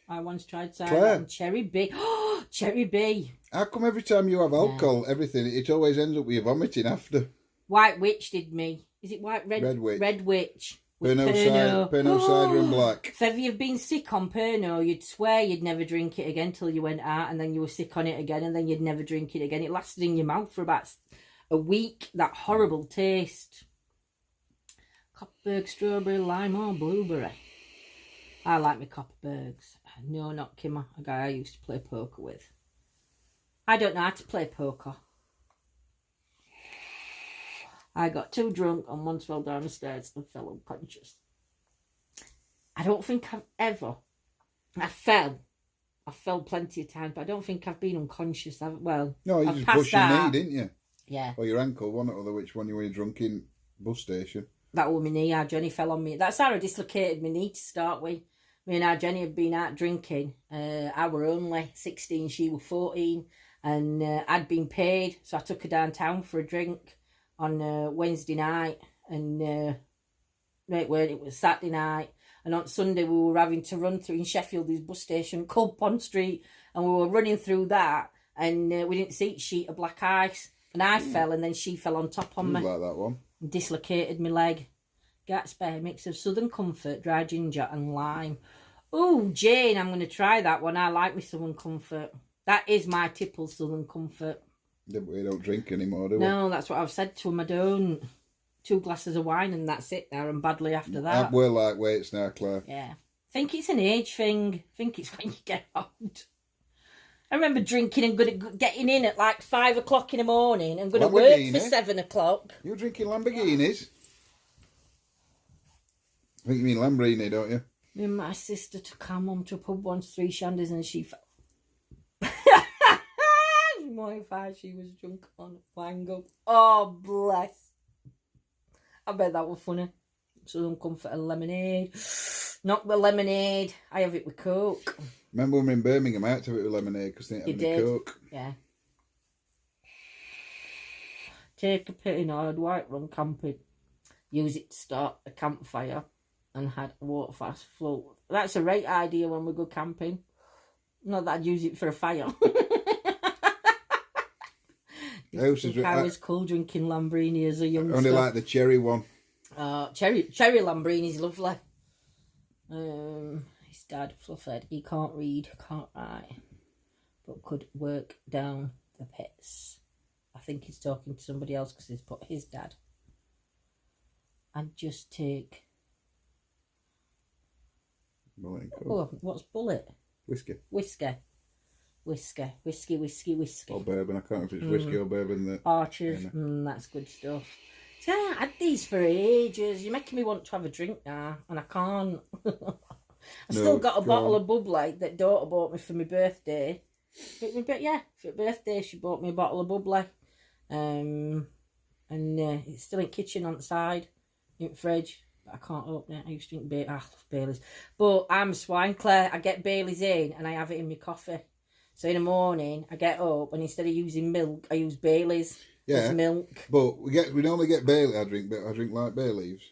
I once tried cider. Cherry B. Oh, Cherry B. How come every time you have alcohol, everything, it always ends up with you vomiting after? White Witch did me. Is it Red Witch? Red Witch. Pernod cider and black. If ever you've been sick on Pernod, you'd swear you'd never drink it again till you went out, and then you were sick on it again, and then you'd never drink it again. It lasted in your mouth for about a week, that horrible taste. Copperberg, strawberry, lime or blueberry. I like my Copperbergs. No, not Kimmer, a guy I used to play poker with. I don't know how to play poker. I got too drunk and once fell down the stairs and fell unconscious. I don't think I fell plenty of times, but I don't think I've been unconscious. No, you just pushed your knee, didn't you? Yeah. Or your ankle, one or other, which one you were drunk in bus station. That was my knee. Our Jenny fell on me. That's how I dislocated my knee to start with. Me and our Jenny had been out drinking. I were only 16, she was 14, and I'd been paid, so I took her downtown for a drink on Wednesday night, and it was Saturday night, and on Sunday we were having to run through in Sheffield this bus station called Pond Street, and we were running through that, and we didn't see a sheet of black ice, and I fell, and then she fell on top of me. Like that one. And dislocated my leg. Gatsby, mix of Southern Comfort, dry ginger and lime. Oh, Jane, I'm going to try that one. I like me Southern Comfort. That is my tipple, Southern Comfort. Yeah, but we don't drink anymore, do we? No, that's what I've said to him. I don't. 2 glasses of wine and that's it there, and badly after that. We're lightweights now, Claire. Yeah. I think it's an age thing. I think it's when you get old. I remember drinking and getting in at like 5 o'clock in the morning and going to work for 7 o'clock. You're drinking Lamborghinis? I think you mean Lamborghini, don't you? Me and my sister took our mum to a pub once, 3 shandies, and she fell. Mortified she was drunk on a wango. Oh, bless. I bet that was funny. Southern Comfort and lemonade. Not the lemonade. I have it with Coke. Remember when we were in Birmingham, I had to have it with lemonade because they didn't have any Coke. Yeah. Take a pitting hard white rum camping. Use it to start a campfire and had a water fast float. That's a great idea when we go camping. Not that I'd use it for a fire. I was cool drinking Lambrini as a youngster. I only like the cherry one. Cherry Lambrini's lovely. His dad, Fluffhead, he can't read, can't write, but could work down the pits. I think he's talking to somebody else because he's put his dad. I'd just take... Bullet and Coke. Oh, what's bullet? Whiskey. Whiskey. Or bourbon. I can't know if it's whiskey or bourbon. Archers. That's good stuff. See, I had these for ages. You're making me want to have a drink now, and I can't. I still got a bottle of bubbly that daughter bought me for my birthday. But yeah, for my birthday she bought me a bottle of bubbly. And it's still in the kitchen on the side, in the fridge. But I can't open it. I used to drink I love Baileys. But I'm a swine, Claire. I get Baileys in and I have it in my coffee. So in the morning, I get up and instead of using milk, I use Baileys. Yeah, with milk. But we normally get Baileys. I drink like bay leaves.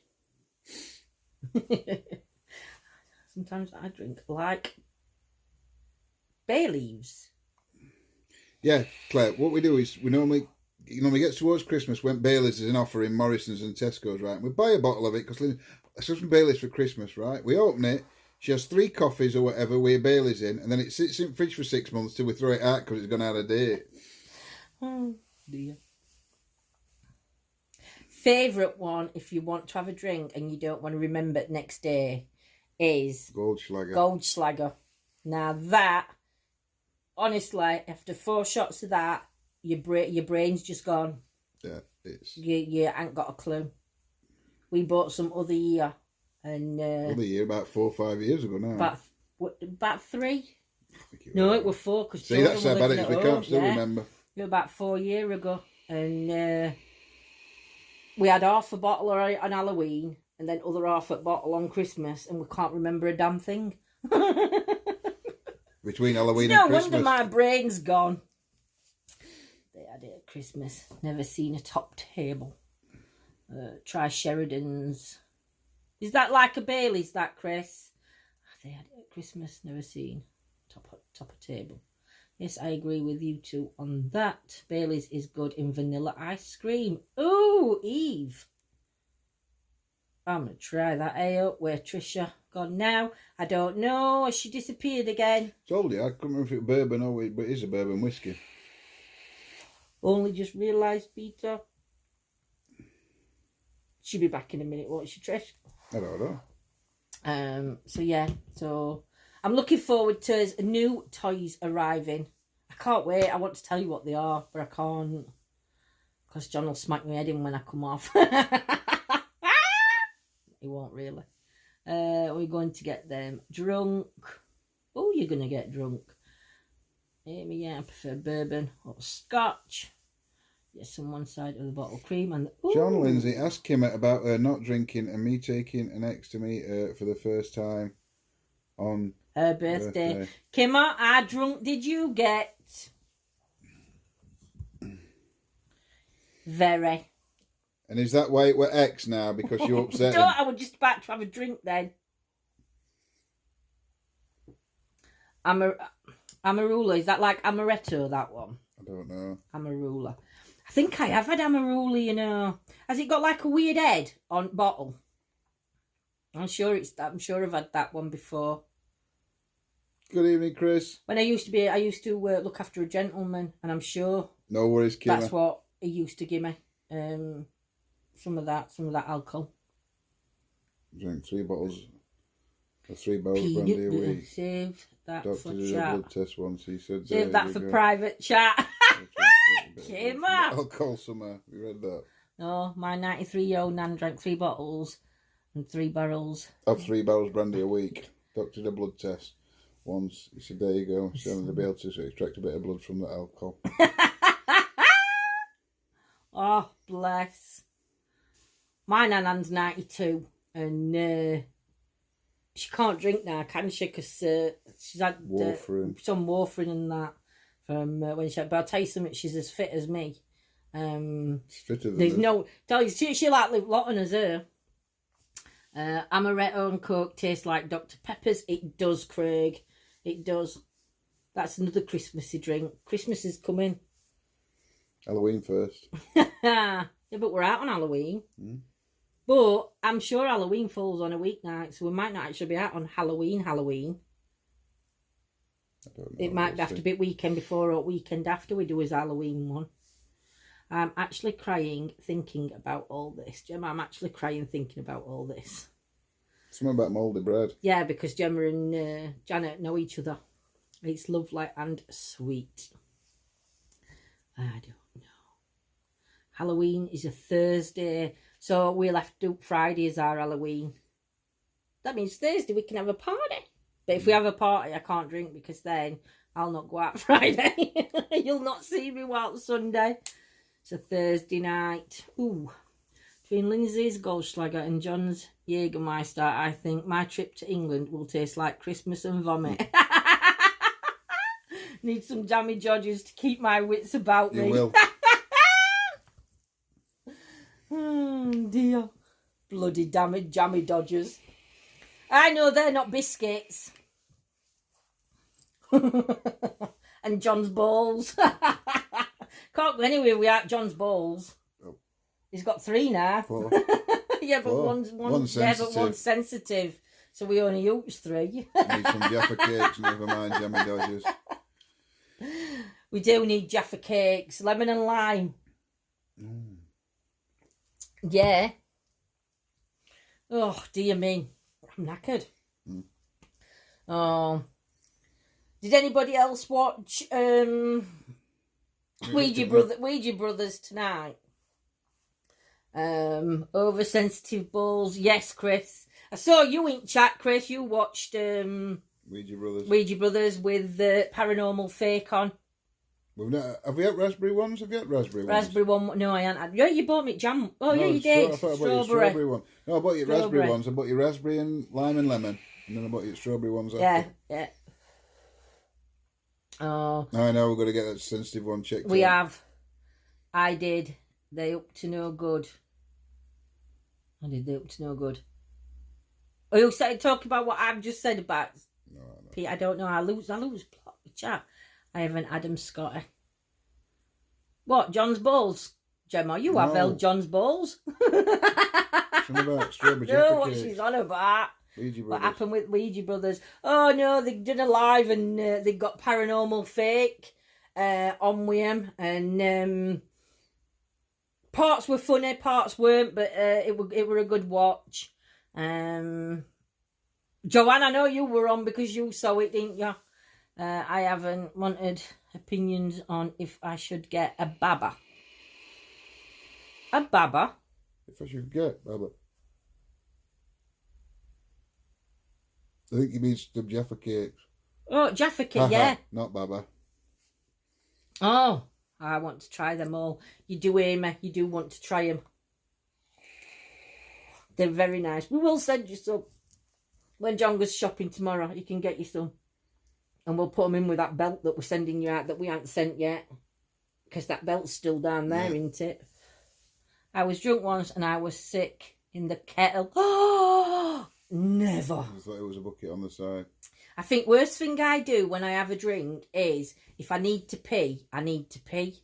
Sometimes I drink like bay leaves. Yeah, Claire. What we do is we normally gets towards Christmas when Baileys is an offer in Morrison's and Tesco's, right? We buy a bottle of it because it's some Baileys for Christmas, right? We open it. She has 3 coffees or whatever with Baileys in, and then it sits in the fridge for 6 months till we throw it out because it's gone out of date. Oh dear. favourite one, if you want to have a drink and you don't want to remember it next day, is Goldschlager. Now that, honestly, after 4 shots of that, your brain's just gone. Yeah, it's... You ain't got a clue. We bought some other year. And other year, about 4 or 5 years ago now. About 3? No, it was 4. Cause see, that's how bad it is. We can't still remember. It was about 4 years ago. And we had half a bottle on Halloween and then other half a bottle on Christmas, and we can't remember a damn thing. Between Halloween and Christmas. No wonder my brain's gone. They had it at Christmas. Never seen a top table. Try Sheridan's. Is that like a Bailey's, that, Chris? They had it at Christmas. Never seen top of table. Yes, I agree with you two on that. Bailey's is good in vanilla ice cream. Ooh, Eve. I'm going to try that ale. Where Trisha gone now? I don't know. Has she disappeared again? Told you, I couldn't remember if it was bourbon or but it is a bourbon whiskey. Only just realised, Peter. She'll be back in a minute, won't she, Trish? I don't know. So yeah, so I'm looking forward to new toys arriving. I can't wait. I want to tell you what they are, but I can't. Because John will smack my head in when I come off. He won't really. We're going to get them drunk. Oh, you're going to get drunk. Amy, yeah, I prefer bourbon or scotch. Yes, on one side of the bottle of cream. And John Lindsay, ask Kim about her not drinking and me taking an extra meat for the first time on her birthday. Kimmer, how drunk did you get? Very. And is that why it were X now? Because you're upset? No, I was just about to have a drink then. Amarula, is that like amaretto, that one? I don't know. Amarula. I think I have had Amarula, you know. Has it got like a weird head on bottle? I'm sure I've had that one before. Good evening, Chris. When I used to look after a gentleman, and I'm sure. No worries, Kim. That's what he used to give me. Some of that alcohol. Drink 3 bottles of 3 barrels brandy a week. Save that Doctor for did chat. a blood test once. He said. Save that for private chat. Came up. Alcohol somewhere. We read that. No, my 93-year-old nan drank 3 bottles and 3 barrels. Of 3 barrels brandy a week. Doctor did a blood test once. He said, "There you go." She's going to be able to extract a bit of blood from the alcohol. Oh, bless. My nan's 92 and she can't drink now, can she? Because she's had some warfarin and that from when she had. But I'll tell you something, she's as fit as me. She's fitter than there's us. no... Tell you, she like live lot on as her. Amaretto and Coke taste like Dr. Pepper's. It does, Craig. It does. That's another Christmassy drink. Christmas is coming. Halloween first. Yeah, but we're out on Halloween. But I'm sure Halloween falls on a weeknight, so we might not actually be out on Halloween. I don't know. It might have to be weekend before or weekend after we do his Halloween one. I'm actually crying thinking about all this. Gemma, I'm actually crying thinking about all this. Something about mouldy bread. Yeah, because Gemma and Janet know each other. It's lovely and sweet. I don't know. Halloween is a Thursday, so we'll have to do Friday as our Halloween. That means Thursday we can have a party. But if we have a party, I can't drink because then I'll not go out Friday. You'll not see me while Sunday. It's a Thursday night. Ooh. Between Lindsay's Goldschlager and John's Jägermeister, I think my trip to England will taste like Christmas and vomit. Need some jammy Dodgers to keep my wits about me. You will. Oh dear. Bloody damn it, jammy Dodgers. I know they're not biscuits. And John's balls. Can't go anywhere without John's balls. Oh. He's got 3 now. 4. Yeah, but 4. one's sensitive. Yeah, but one's sensitive. So we only use 3. Need some Jaffa cakes, never mind jammy Dodgers. We do need Jaffa cakes, lemon and lime. Yeah. Oh, dear me. I'm knackered. Oh. Did anybody else watch Ouija Brothers tonight? Oversensitive balls. Yes, Chris. I saw you in chat, Chris. You watched Ouija Brothers with the paranormal fake on. Have we had raspberry ones? Have you had raspberry ones? Raspberry one? No, I haven't. Yeah, you bought me jam. Oh, no, yeah, you did. I thought I bought you strawberry one. No, I bought you raspberry ones. I bought you raspberry and lime and lemon, and then I bought you strawberry ones after. Yeah. Oh. I know, we've got to get that sensitive one checked. We have. I did. They up to no good. They up to no good. Oh, you started talking about what I've just said about Pete. I don't know. I lose plot with chat. I have an Adam Scotty. What? John's balls, Gemma? You have held John's balls. Something about strawberry know what she's on about. What happened with Ouija Brothers? Oh no, they did a live and they got paranormal fake on with him, and parts were funny, parts weren't, but it were a good watch. Joanne, I know you were on because you saw it, didn't you? I haven't wanted opinions on if I should get a baba. A baba? If I should get baba. I think he means some Jaffa cakes. Oh, Jaffa cake, yeah. Not baba. Oh, I want to try them all. You do, Amy. You do want to try them. They're very nice. We will send you some. When John goes shopping tomorrow, you can get you some. And we'll put them in with that belt that we're sending you out that we haven't sent yet. Because that belt's still down there, isn't it? I was drunk once and I was sick in the kettle. Oh, never. I thought it was a bucket on the side. I think worst thing I do when I have a drink is if I need to pee, I need to pee.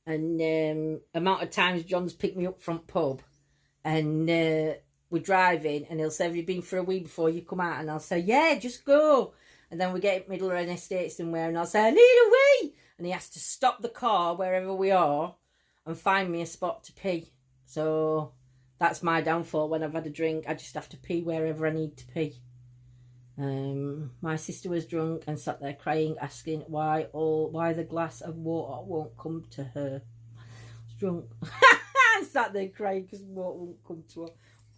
And amount of times John's picked me up from pub and we're driving and he'll say, have you been for a wee before you come out? And I'll say, yeah, just go. And then we get in middle of an estate somewhere and I'll say, I need a wee. And he has to stop the car wherever we are and find me a spot to pee. So that's my downfall when I've had a drink. I just have to pee wherever I need to pee. My sister was drunk and sat there crying, asking why the glass of water won't come to her. I was drunk. I sat there crying because water won't come to her.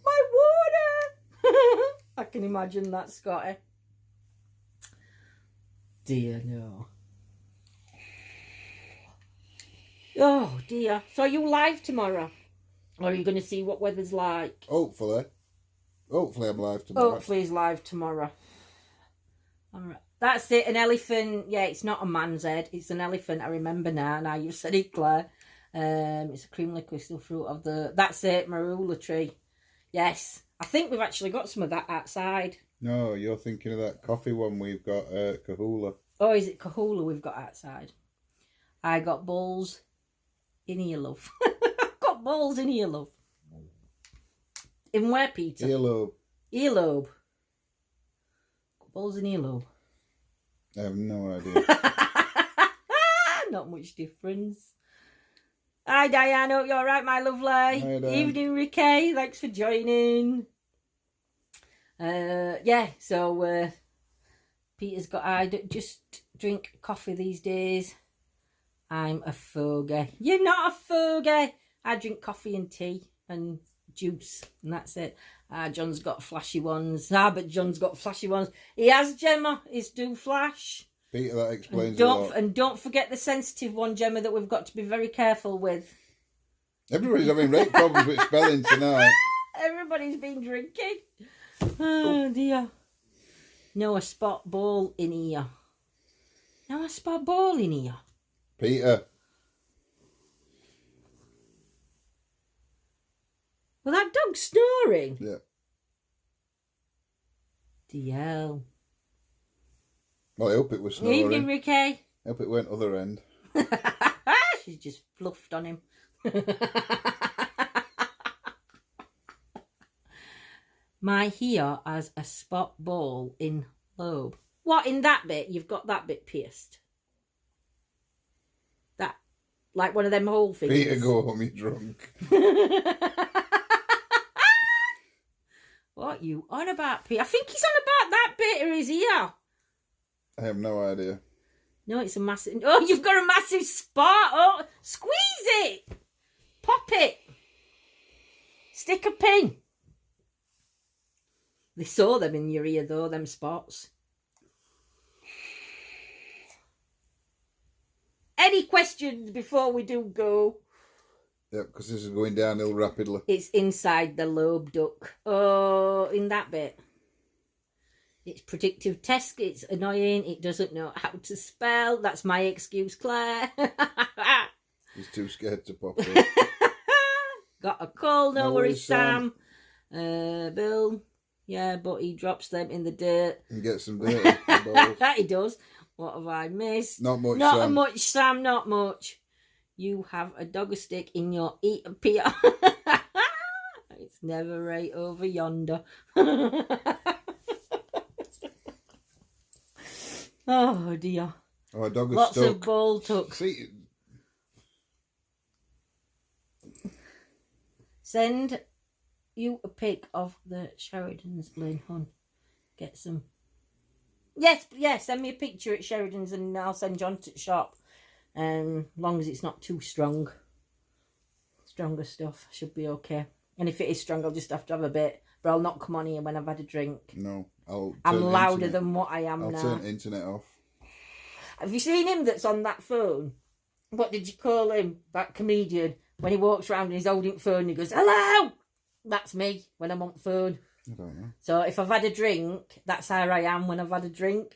My water! I can imagine that, Scotty. Dear, no. Oh, dear. So are you live tomorrow? Or are you going to see what weather's like? Hopefully. Hopefully I'm live tomorrow. Hopefully he's live tomorrow. All right. That's it. An elephant. Yeah, it's not a man's head. It's an elephant. I remember now. Now you've said it, Claire. It's a cream liquid crystal fruit of the... That's it, marula tree. Yes. I think we've actually got some of that outside. No, you're thinking of that coffee one we've got, Kahula. Oh, is it Kahula we've got outside? I got balls in here, love. I've got balls in here, love. In where, Peter? Earlobe. Earlobe. Got balls in earlobe. I have no idea. Not much difference. Hi, Diane. Hope you're all right, my lovely. Hi, Dan. Evening, Ricky. Thanks for joining. Yeah, so Peter's got... I just drink coffee these days. I'm a fogey. You're not a fogey. I drink coffee and tea and juice, and that's it. John's got flashy ones. But John's got flashy ones. He has, Gemma. He's do flash. Peter, that explains a lot. And don't forget the sensitive one, Gemma, that we've got to be very careful with. Everybody's having great problems with spelling tonight. Everybody's been drinking. Oh, dear. No, a spot ball in here. No, a spot ball in here. Peter. Well, that dog's snoring. Yeah. DL. Well, I hope it was snoring. Evening, Ricky. I hope it went other end. She's just fluffed on him. My hair has a spot ball in lobe. What, in that bit? You've got that bit pierced? That, like one of them whole things? Peter, go home, you're drunk. What you on about, Pete? I think he's on about that bit, or is he? Yeah. I have no idea. No, it's a massive... Oh, you've got a massive spot. Oh, squeeze it. Pop it. Stick a pin. They saw them in your ear, though, them spots. Any questions before we do go? Yep, because this is going downhill rapidly. It's inside the lobe duct. Oh, in that bit. It's predictive test. It's annoying. It doesn't know how to spell. That's my excuse, Claire. He's too scared to pop it. Got a call. No worries, Sam. Bill. Yeah, but he drops them in the dirt. And gets some dirty balls. He does. What have I missed? Not much, Not Sam. much, Sam. Not much. You have a dog stick in your E.T.A. It's never right over yonder. Oh dear. Oh, a dog is Lots stuck. of ball tucks. See, Send you a pic of the Sheridan's Blaine Hun. Get some. Yes, send me a picture at Sheridan's and I'll send John to the shop. Long as it's not too strong. Stronger stuff should be okay. And if it is strong, I'll just have to have a bit. But I'll not come on here when I've had a drink. no, I'm louder than what I am I'll now. turn the internet off. Have you seen him that's on that phone? What did you call him? That comedian. When he walks around and he's holding the phone and he goes, hello! That's me when I'm on the phone. I don't know. So if I've had a drink, that's how I am when I've had a drink.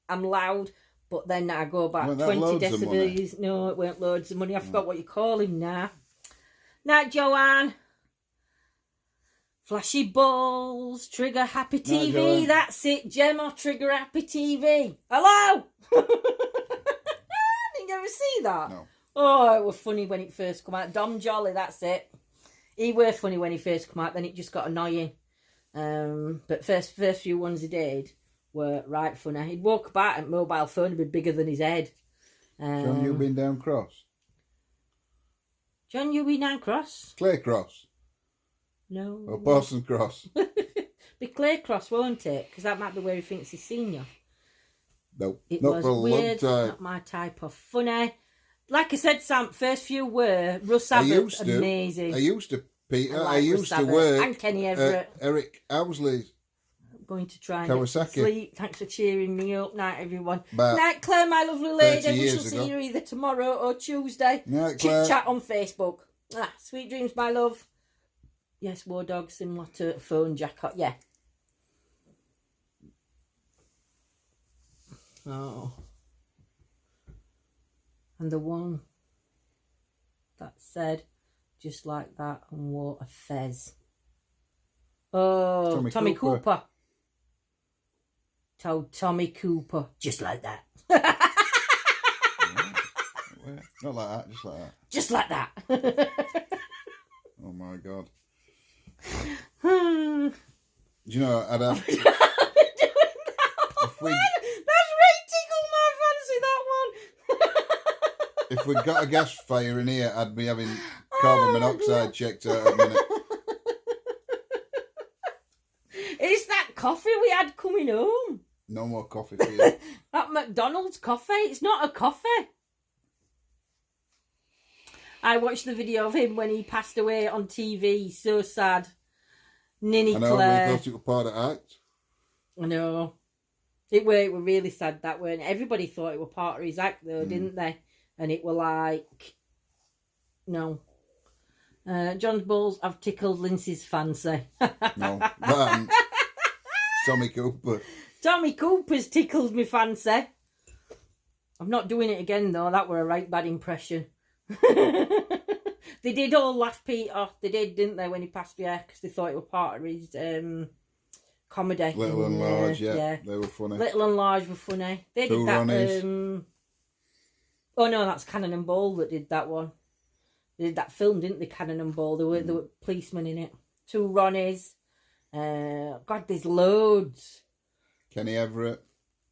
I'm loud, but then I go back 20 decibels. No, it weren't loads of money. I forgot what you call him now. Night, Joanne. Flashy balls, trigger happy TV. Joanne. That's it, Gemma, trigger happy TV. Hello! Did you ever see that? No. Oh, it was funny when it first come out. Dom Jolly, that's it. He were funny when he first come out, then it just got annoying. But first few ones he did were right funny. He'd walk about and mobile phone would be bigger than his head. John, you been down Cross? John, you been down Cross? Clay Cross? No. Or Parsons Cross? Be Clay Cross, won't it? Because that might be where he thinks he's seen you. Nope. It Not was for a weird, long time. not my type of funny. Like I said, Sam, first few were Russ Abbott, amazing. I used to, Peter. I I used Russ to Abbott work and Kenny Everett. Eric Owsley. Going to try and Kawasaki. get sleep. Thanks for cheering me up. Night, everyone. About Night, Claire, my lovely lady. 30 We years shall see ago. you either tomorrow or Tuesday. Night, Chit Claire. chat on Facebook. Sweet dreams, my love. Yes, War Dog, similar to phone jacket. Yeah. Oh. And the one that said, just like that, and wore a fez. Oh, Tommy Cooper. Told Tommy Cooper, just like that. Not like that, just like that. Just like that. Oh my God. Do Do you know, I'd have... That's right, tickle my fancy, that one. If we got a gas fire in here, I'd be having carbon monoxide checked out at a minute. It's that coffee we had coming home. No more coffee for you. That McDonald's coffee. It's not a coffee. I watched the video of him when he passed away on TV. So sad. Ninny I know, Claire. we thought it was part of the act. I know. It were really sad, that weren't it? Everybody thought it were part of his act though, didn't they? And it were like, no. John's balls have tickled Lindsay's fancy. No, that Tommy Cooper. Tommy Cooper's tickled me fancy. I'm not doing it again though. That were a right bad impression. They did all laugh Peter. They did, didn't they, when he passed away? Because they thought it was part of his comedy. Little and Large, yeah. They were funny. Little and Large were funny. They Two did that. Ronnies. Oh no, that's Cannon and Ball that did that one. They did that film, didn't they? Cannon and Ball. There were policemen in it. Two Ronnies. God, there's loads. Kenny Everett.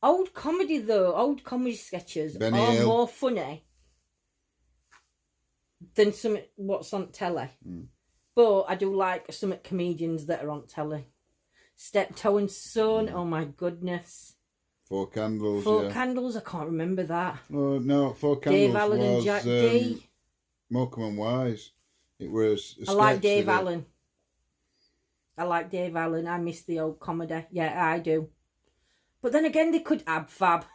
Old comedy though. Old comedy sketches Benny are Hill. more funny than what's on telly. But I do like some comedians that are on telly. Steptoe and Son. Oh my goodness. Four Candles. Four Candles. I can't remember that. Oh no, Four Candles Dave Allen was and Jack D. Morecambe and Wise. It was. I like Dave Allen. I like Dave Allen. I miss the old comedy. Yeah, I do. But then again, they could ab fab.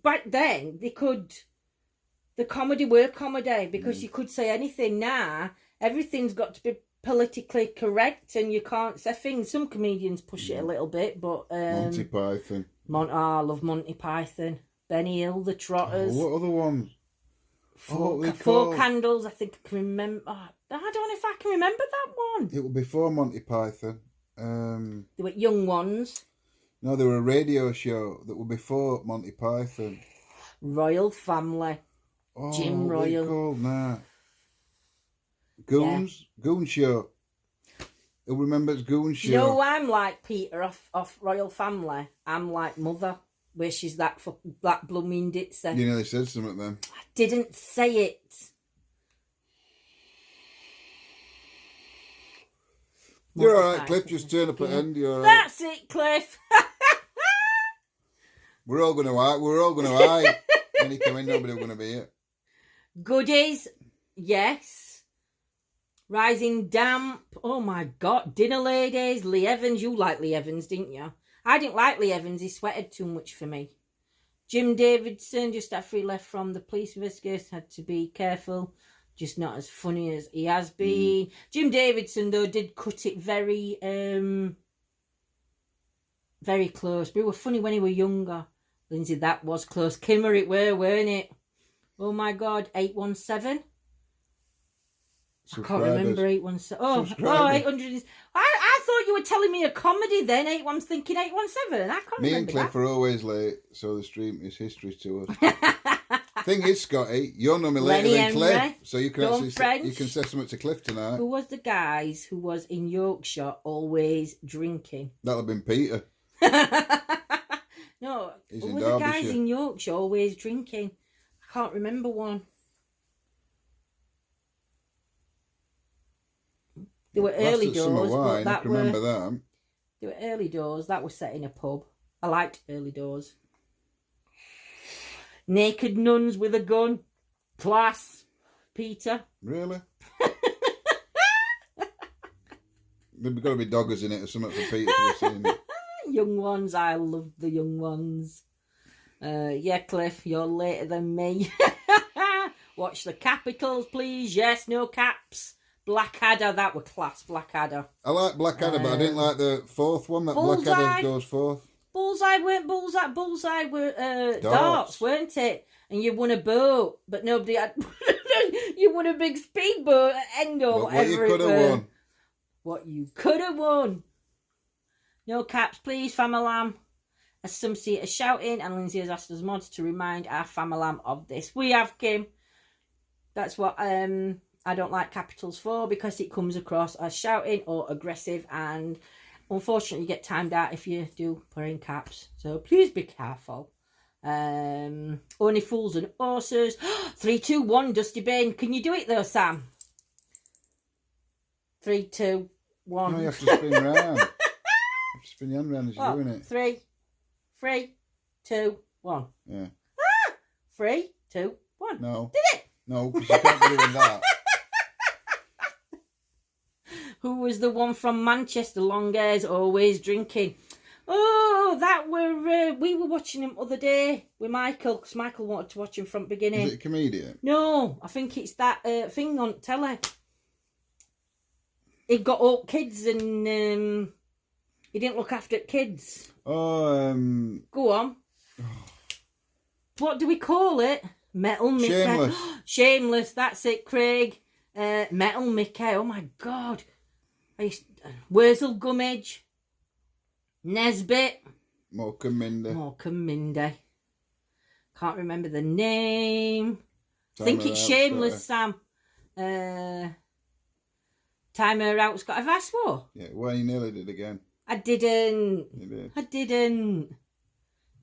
Back then, they could. The comedy were comedy because you could say anything. Now everything's got to be politically correct, and you can't say things. Some comedians push it a little bit, but Monty Python. I love Monty Python. Benny Hill, the Trotters. What other ones? Four Candles. I think I can remember. I don't know if I can remember that one. It was before Monty Python. They were Young Ones. No, they were a radio show that were before Monty Python. Royal Family. Jim Royal. What are you called now? Goons? Yeah. Goon Show. Who remembers Goon Show? No, I'm like Peter off Royal Family. I'm like Mother, where she's that blooming ditzy. You nearly said something then. I didn't say it. You're alright, Cliff. Just turn up at end. You're all right. That's it, Cliff. We're all going to hide. We're all going to hide. When you come in, nobody will going to be here. Goodies, yes. Rising Damp. Oh my God. Dinner Ladies. Lee Evans. You like Lee Evans, didn't you? I didn't like Lee Evans. He sweated too much for me. Jim Davidson, just after he left from the police investigation, had to be careful. Just not as funny as he has been. Jim Davidson, though, did cut it very, very close. But he was funny when he was younger. Lindsay, that was close. Kimmer, it were, weren't it? Oh my God, 817. I can't remember 817. Oh, 800 is... I thought you were telling me a comedy then. I'm thinking 817. I can't remember. Me and Cliff are always late, so the stream is history to us. Thing is, Scotty, you're no me later than Cliff, so you can you can say something to Cliff tonight. Who was the guys who was in Yorkshire always drinking? That'll have been Peter. No, he's who was the guys in Yorkshire always drinking? I can't remember one. They were early doors, but that were... remember that. They were early doors. That was set in a pub. I liked early doors. Naked Nuns with a Gun. Class. Peter. Really? There's got to be doggers in it or something for Peter to have seen it. Young Ones. I loved the Young Ones. Yeah, Cliff, you're later than me. Watch the Capitals, please. Yes, no caps. Blackadder, that were class. Blackadder. I like Blackadder, but I didn't like the fourth one. That Bullseye. Blackadder goes fourth. Bullseye weren't Bullseye. Bullseye were darts, weren't it? And you won a boat, but nobody had. You won a big speedboat at end or whatever. What you could have won. What you could have won. No caps, please, Famalam. As some see it as shouting, and Lindsay has asked us mods to remind our Famalam of this. We have, Kim. That's what I don't like capitals for, because it comes across as shouting or aggressive, and unfortunately you get timed out if you do put in caps. So please be careful. Only fools and horses. 3, 2, 1, Dusty Bane. Can you do it though, Sam? 3, 2, 1. No, you have to spin round. You have to spin your hand round as you're doing it. 3, 2, 1. Yeah. 3, 2, 1. No. Did it? No, because you can't be doing that. Who was the one from Manchester? Long hairs, always drinking. Oh, that were we were watching him other day with Michael, because Michael wanted to watch him from beginning. Is it a comedian? No, I think it's that thing on telly. He got all kids and he didn't look after kids. Oh, Go on. What do we call it? Metal Mickey. Shameless. Shameless, that's it, Craig. Metal Mickey, oh my God. Wurzel Gummidge. Nesbit. Morecambe Mindy. Can't remember the name. I think it's Shameless, Sam. Timer out, Scott. Have I swore? Yeah, well, you nearly did again. I didn't. You did. I didn't.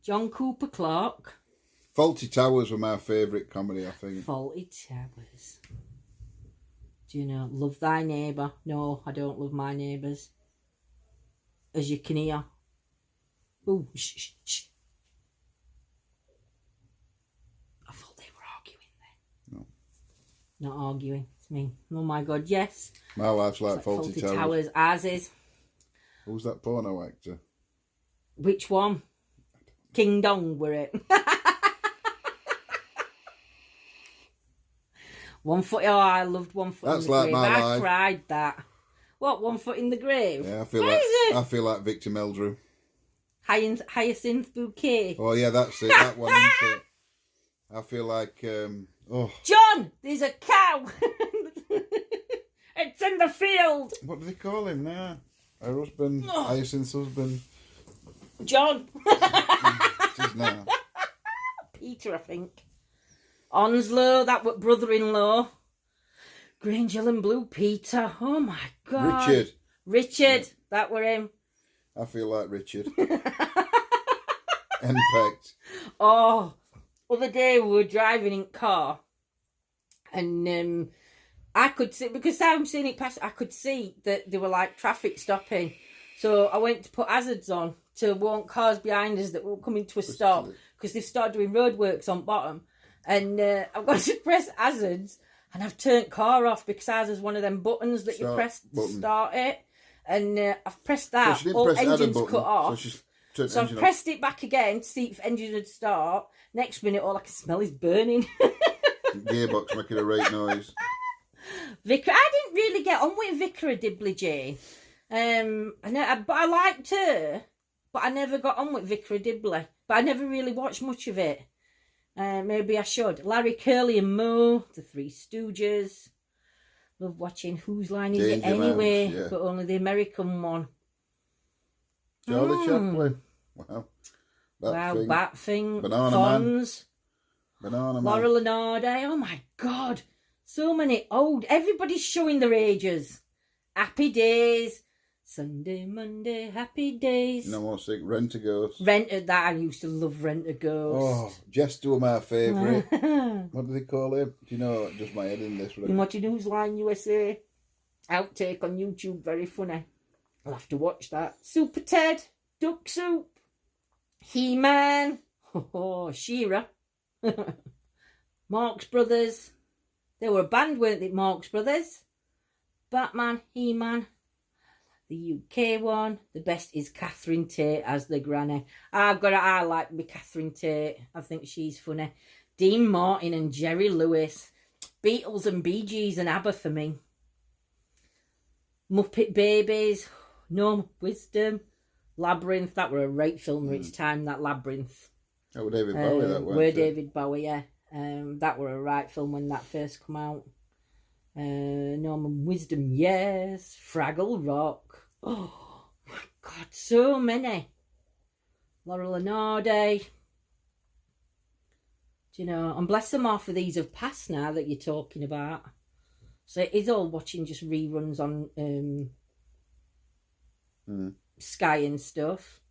John Cooper Clarke. Fawlty Towers were my favourite comedy, I think. Fawlty Towers. Do you know, love thy neighbour? No, I don't love my neighbours. As you can hear. Ooh, shh, shh, shh. I thought they were arguing then. No. Not arguing. It's me. Oh my God, yes. My life's like Faulty Towers. Ours is. Who's that porno actor? Which one? King Dong, were it? 1 Foot. Oh, I loved 1 Foot That's in the like Grave. my life. I cried that. What, 1 Foot in the Grave? Yeah, I feel like Victor Meldrew. Hyacinth Bouquet. Oh yeah, that's it. That one, isn't it? I feel like John, there's a cow. It's in the field. What do they call him now? Her husband, Hyacinth's husband. John. It is now. Peter, I think. Onslow, that was brother-in-law. Granger and Blue Peter. Oh my God. Richard, yeah. That were him. I feel like Richard. Henpecked. Oh, other day we were driving in car and I could see, because I'm seeing it past, I could see that there were like traffic stopping. So I went to put hazards on to warn cars behind us that were coming to a stop because they've started doing roadworks on bottom. And I've got to press hazards and I've turned car off because ours is one of them buttons that you press to start it. And I've pressed that, so all engines cut off. So I've pressed it back again to see if engine would start. Next minute, all I can smell is burning. Gearbox making a right noise. Vicar, I didn't really get on with Vicar of Dibley Jane. But I liked her, but I never got on with Vicar of Dibley. But I never really watched much of it. Maybe I should. Larry, Curly and Moe, The Three Stooges. Love watching Whose Line Is It Anyway, yeah. But only the American one. Charlie Chaplin. Wow. Batfing. Banana Fonz. Man. Banana Laurel Man. and Hardy. Oh my God. So many old. Everybody's showing their ages. Happy Days. Sunday, Monday, Happy Days. No more sick. Rent-A-Ghost. That I used to love Rent-A-Ghost. Oh, Jester were my favourite. What do they call him? Do you know? Just my head in this. I'm watching Whose Line USA. Outtake on YouTube. Very funny. I'll have to watch that. Super Ted. Duck Soup. He-Man. Oh, She-Ra. Marx Brothers. They were a band, weren't they? Marx Brothers. Batman. He-Man. The UK one, the best is Catherine Tate as the granny. I like me Catherine Tate. I think she's funny. Dean Martin and Jerry Lewis. Beatles and Bee Gees and ABBA for me. Muppet Babies. No Wisdom. Labyrinth. That were a great film at its time, that Labyrinth. That were David Bowie, that were David Bowie, yeah. That were a right film when that first come out. Norman Wisdom, yes. Fraggle Rock. Oh my God, so many. Laurel and Hardy. Do you know, and bless them, half of these have passed now that you're talking about. So it is all watching just reruns on Sky and stuff.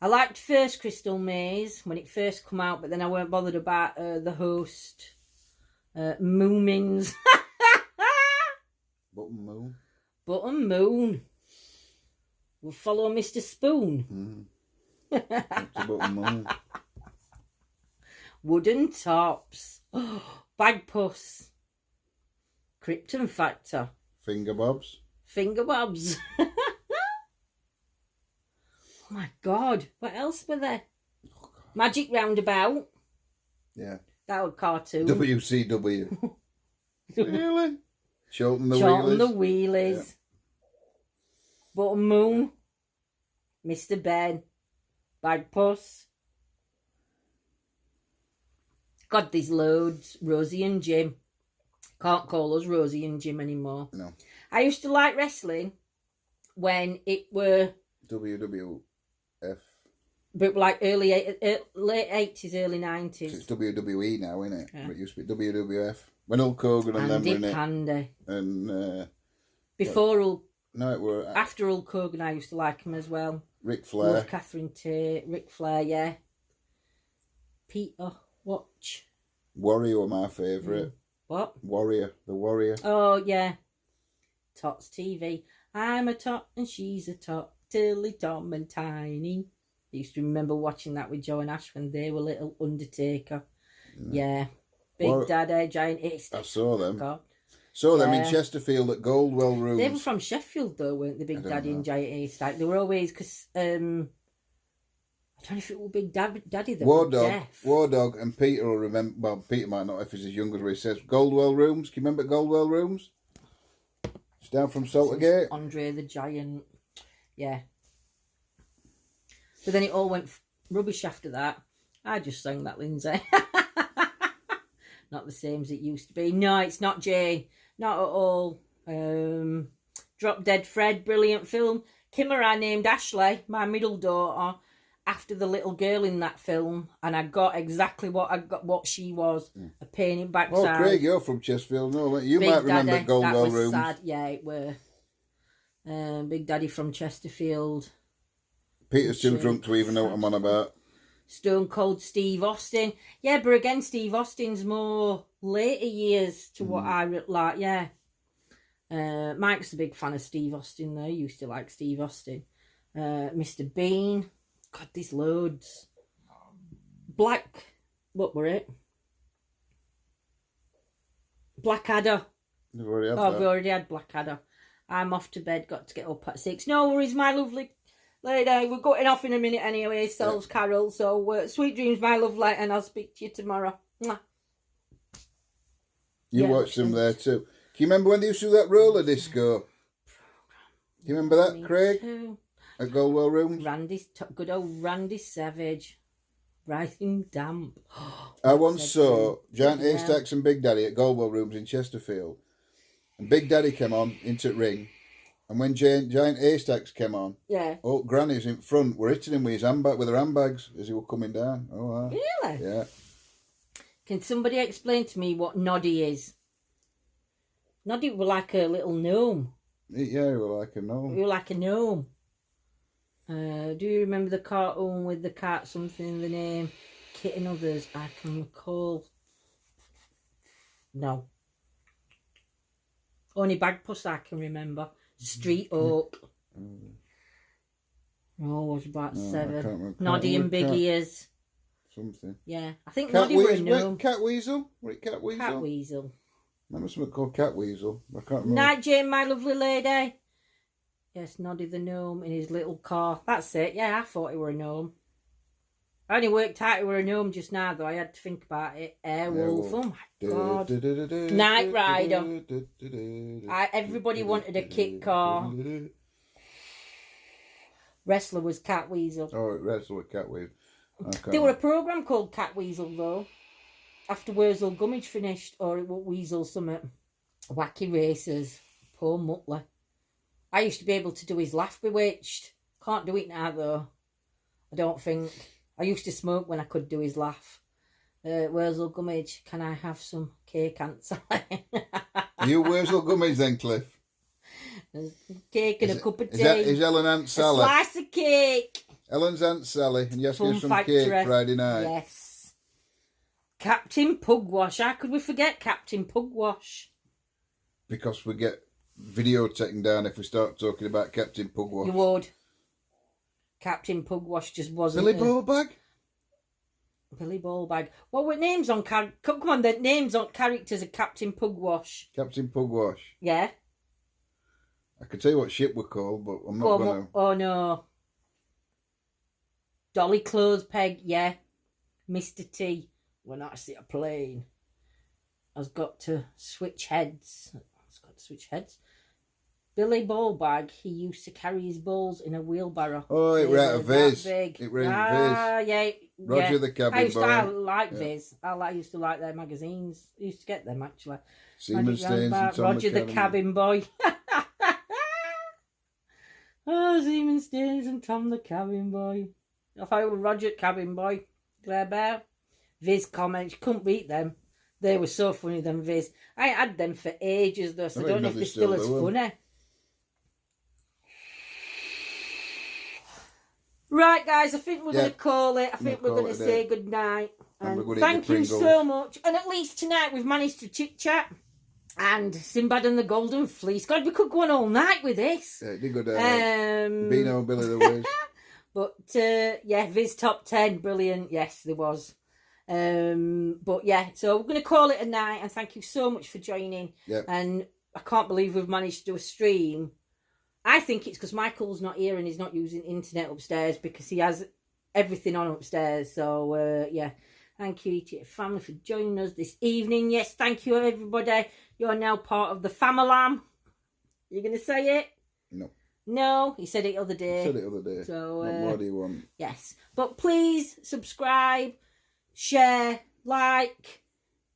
I liked first Crystal Maze when it first come out, but then I weren't bothered about the host. Moomins. Button Moon. We'll follow Mr. Spoon. Button Moon. Wooden Tops. Bagpuss. Krypton Factor. Finger Bobs. Oh my God. What else were there? Oh, Magic Roundabout. Yeah. That was cartoon. WCW. Really? Charlton the Wheelies. Yeah. Button Moon. Mr. Ben. Bagpuss. God, there's loads. Rosie and Jim. Can't call us Rosie and Jim anymore. No. I used to like wrestling when it were WWF. But like late 80s, early 90s. It's WWE now, isn't it? Yeah. It used to be WWF. When Hulk Hogan and them were in it. Candy. And before Hulk. No, it were after Hulk Hogan. I used to like him as well. Ric Flair. Love Catherine Tate. Ric Flair, yeah. Peter Watch. Warrior were my favourite. What? Warrior. The Warrior. Oh, yeah. Tots TV. I'm a tot and she's a tot. Tilly, Tom and Tiny. I used to remember watching that with Joe and Ash when they were little Undertaker. Yeah. Big Daddy, Giant Ace. I saw them. God. Saw them in Chesterfield at Goldwell Rooms. They were from Sheffield though, weren't they? Big Daddy and Giant Ace. Like, they were always, because I don't know if it was Big Daddy that was deaf. War Dog and Peter will remember. Well, Peter might not if he's as young as he says. Goldwell Rooms. Can you remember Goldwell Rooms? It's down from Saltergate. Andre the Giant. Yeah. But then it all went rubbish after that. I just sang that, Lindsay. Not the same as it used to be. No, it's not Jane. Not at all. Drop Dead Fred, brilliant film. Kim or I named Ashley, my middle daughter, after the little girl in that film, and I got exactly what she was. A pain in backside. Oh, Craig, you're from Chesterfield. No, you might remember Goldwell Rooms. Sad. Yeah, it were. Big Daddy from Chesterfield. Peter's too drunk to even know what I'm on about. Stone Cold Steve Austin. Yeah, but again, Steve Austin's more later years to what I like, yeah. Mike's a big fan of Steve Austin, though. He used to like Steve Austin. Mr. Bean. God, there's loads. What were it? Blackadder. We've already had that. We've already had Blackadder. I'm off to bed, got to get up at 6. No worries, my lovely lady. We're going off in a minute anyway, sells Carol. So, sweet dreams, my lovely, and I'll speak to you tomorrow. Mwah. You watched them there too. Can you remember when they used to do that roller disco? Do you remember that, Craig? Too. At Goldwell Rooms? Good old Randy Savage. Rising Damp. I once saw Giant Haystacks and Big Daddy at Goldwell Rooms in Chesterfield. And Big Daddy came on into the ring. And when Giant Haystacks came on, oh, Granny's in front were hitting him with her handbags as he was coming down. Oh, wow. Really? Yeah. Can somebody explain to me what Noddy is? Noddy was like a little gnome. Yeah, he was like a gnome. He was like a gnome. Do you remember the cartoon with the cat, something in the name? Kit and others, I can recall. No. Only Bagpuss I can remember. Street Oak. Oh, I was about 7. Noddy and Big Ears. Something. Yeah, I think Noddy were a gnome. Cat Weasel? Was it Cat Weasel? Cat Weasel. Remember something called Cat Weasel? I can't remember. Night, Jane, my lovely lady. Yes, Noddy the gnome in his little car. That's it. Yeah, I thought he were a gnome. I only worked out he were a gnome just now, though. I had to think about it. Airwolf. Oh, my God. Knight Rider. Everybody wanted a kit car. Wrestler was Cat Weasel. Oh, Wrestler was Cat Weasel. There were a programme called Cat Weasel, though. After Wurzel Gummidge finished, or it was Weasel Summit. Wacky Racers. Poor Muttley. I used to be able to do his laugh bewitched. Can't do it now, though. I don't think. I used to smoke when I could do his laugh. Wurzel Gummidge, can I have some cake, Aunt Sally? You Wurzel Gummidge then, Cliff? Cake and a cup of tea. Is Ellen Aunt Sally? A slice of cake. Ellen's Aunt Sally, and you have to have some Factory. cake Friday night. Yes. Captain Pugwash. How could we forget Captain Pugwash? Because we get video taken down if we start talking about Captain Pugwash. You would. Captain Pugwash just wasn't. Billy Ballbag? Billy Ballbag. What were names on come on, the names on characters of Captain Pugwash. Captain Pugwash. Yeah. I could tell you what ship we're called, but I'm not going to. Oh no. Dolly Clothespeg, yeah. Mr. T. When I see a plane, I've got to switch heads. Billy Ballbag, he used to carry his balls in a wheelbarrow. Oh, it were out of Viz. It were in Viz. Yeah. Roger the Cabin Boy. I like Viz. I used to like their magazines. I used to get them, actually. Seaman Stains and Tom Roger the Cabin Boy. Oh, Seaman Stains and Tom the Cabin Boy. I thought it was Roger Cabin Boy. Claire Bear. Viz comments. Couldn't beat them. They were so funny, them Viz. I had them for ages, though, so I don't know if they're still as funny. Right, guys, I think we're going to call it. I think we're going to say good night. And we're going thank to eat the you Pringles. so much. And at least tonight we've managed to chit chat. And Sinbad and the Golden Fleece. God, we could go on all night with this. Yeah, it did go down. Beano and Billy the Wiz. But yeah, Viz top 10, brilliant. Yes, there was. But yeah, so we're going to call it a night. And thank you so much for joining. Yep. And I can't believe we've managed to do a stream. I think it's because Michael's not here and he's not using internet upstairs because he has everything on upstairs. So yeah, thank you E.T.A family for joining us this evening. Yes, thank you everybody. You're now part of the family. You going to say it? No. No, he said it the other day. Said it the other day. So what do you want? Yes, but please subscribe, share, like,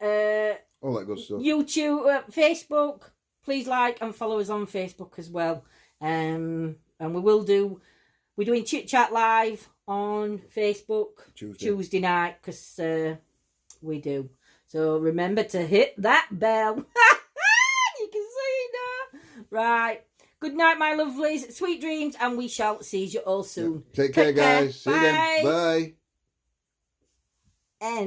all that good stuff. YouTube, Facebook. Please like and follow us on Facebook as well. And we're doing Chit Chat Live on Facebook Tuesday night because we do. So remember to hit that bell. You can see it now. Right. Good night, my lovelies. Sweet dreams, and we shall see you all soon. Take care, guys. See you again. Bye. And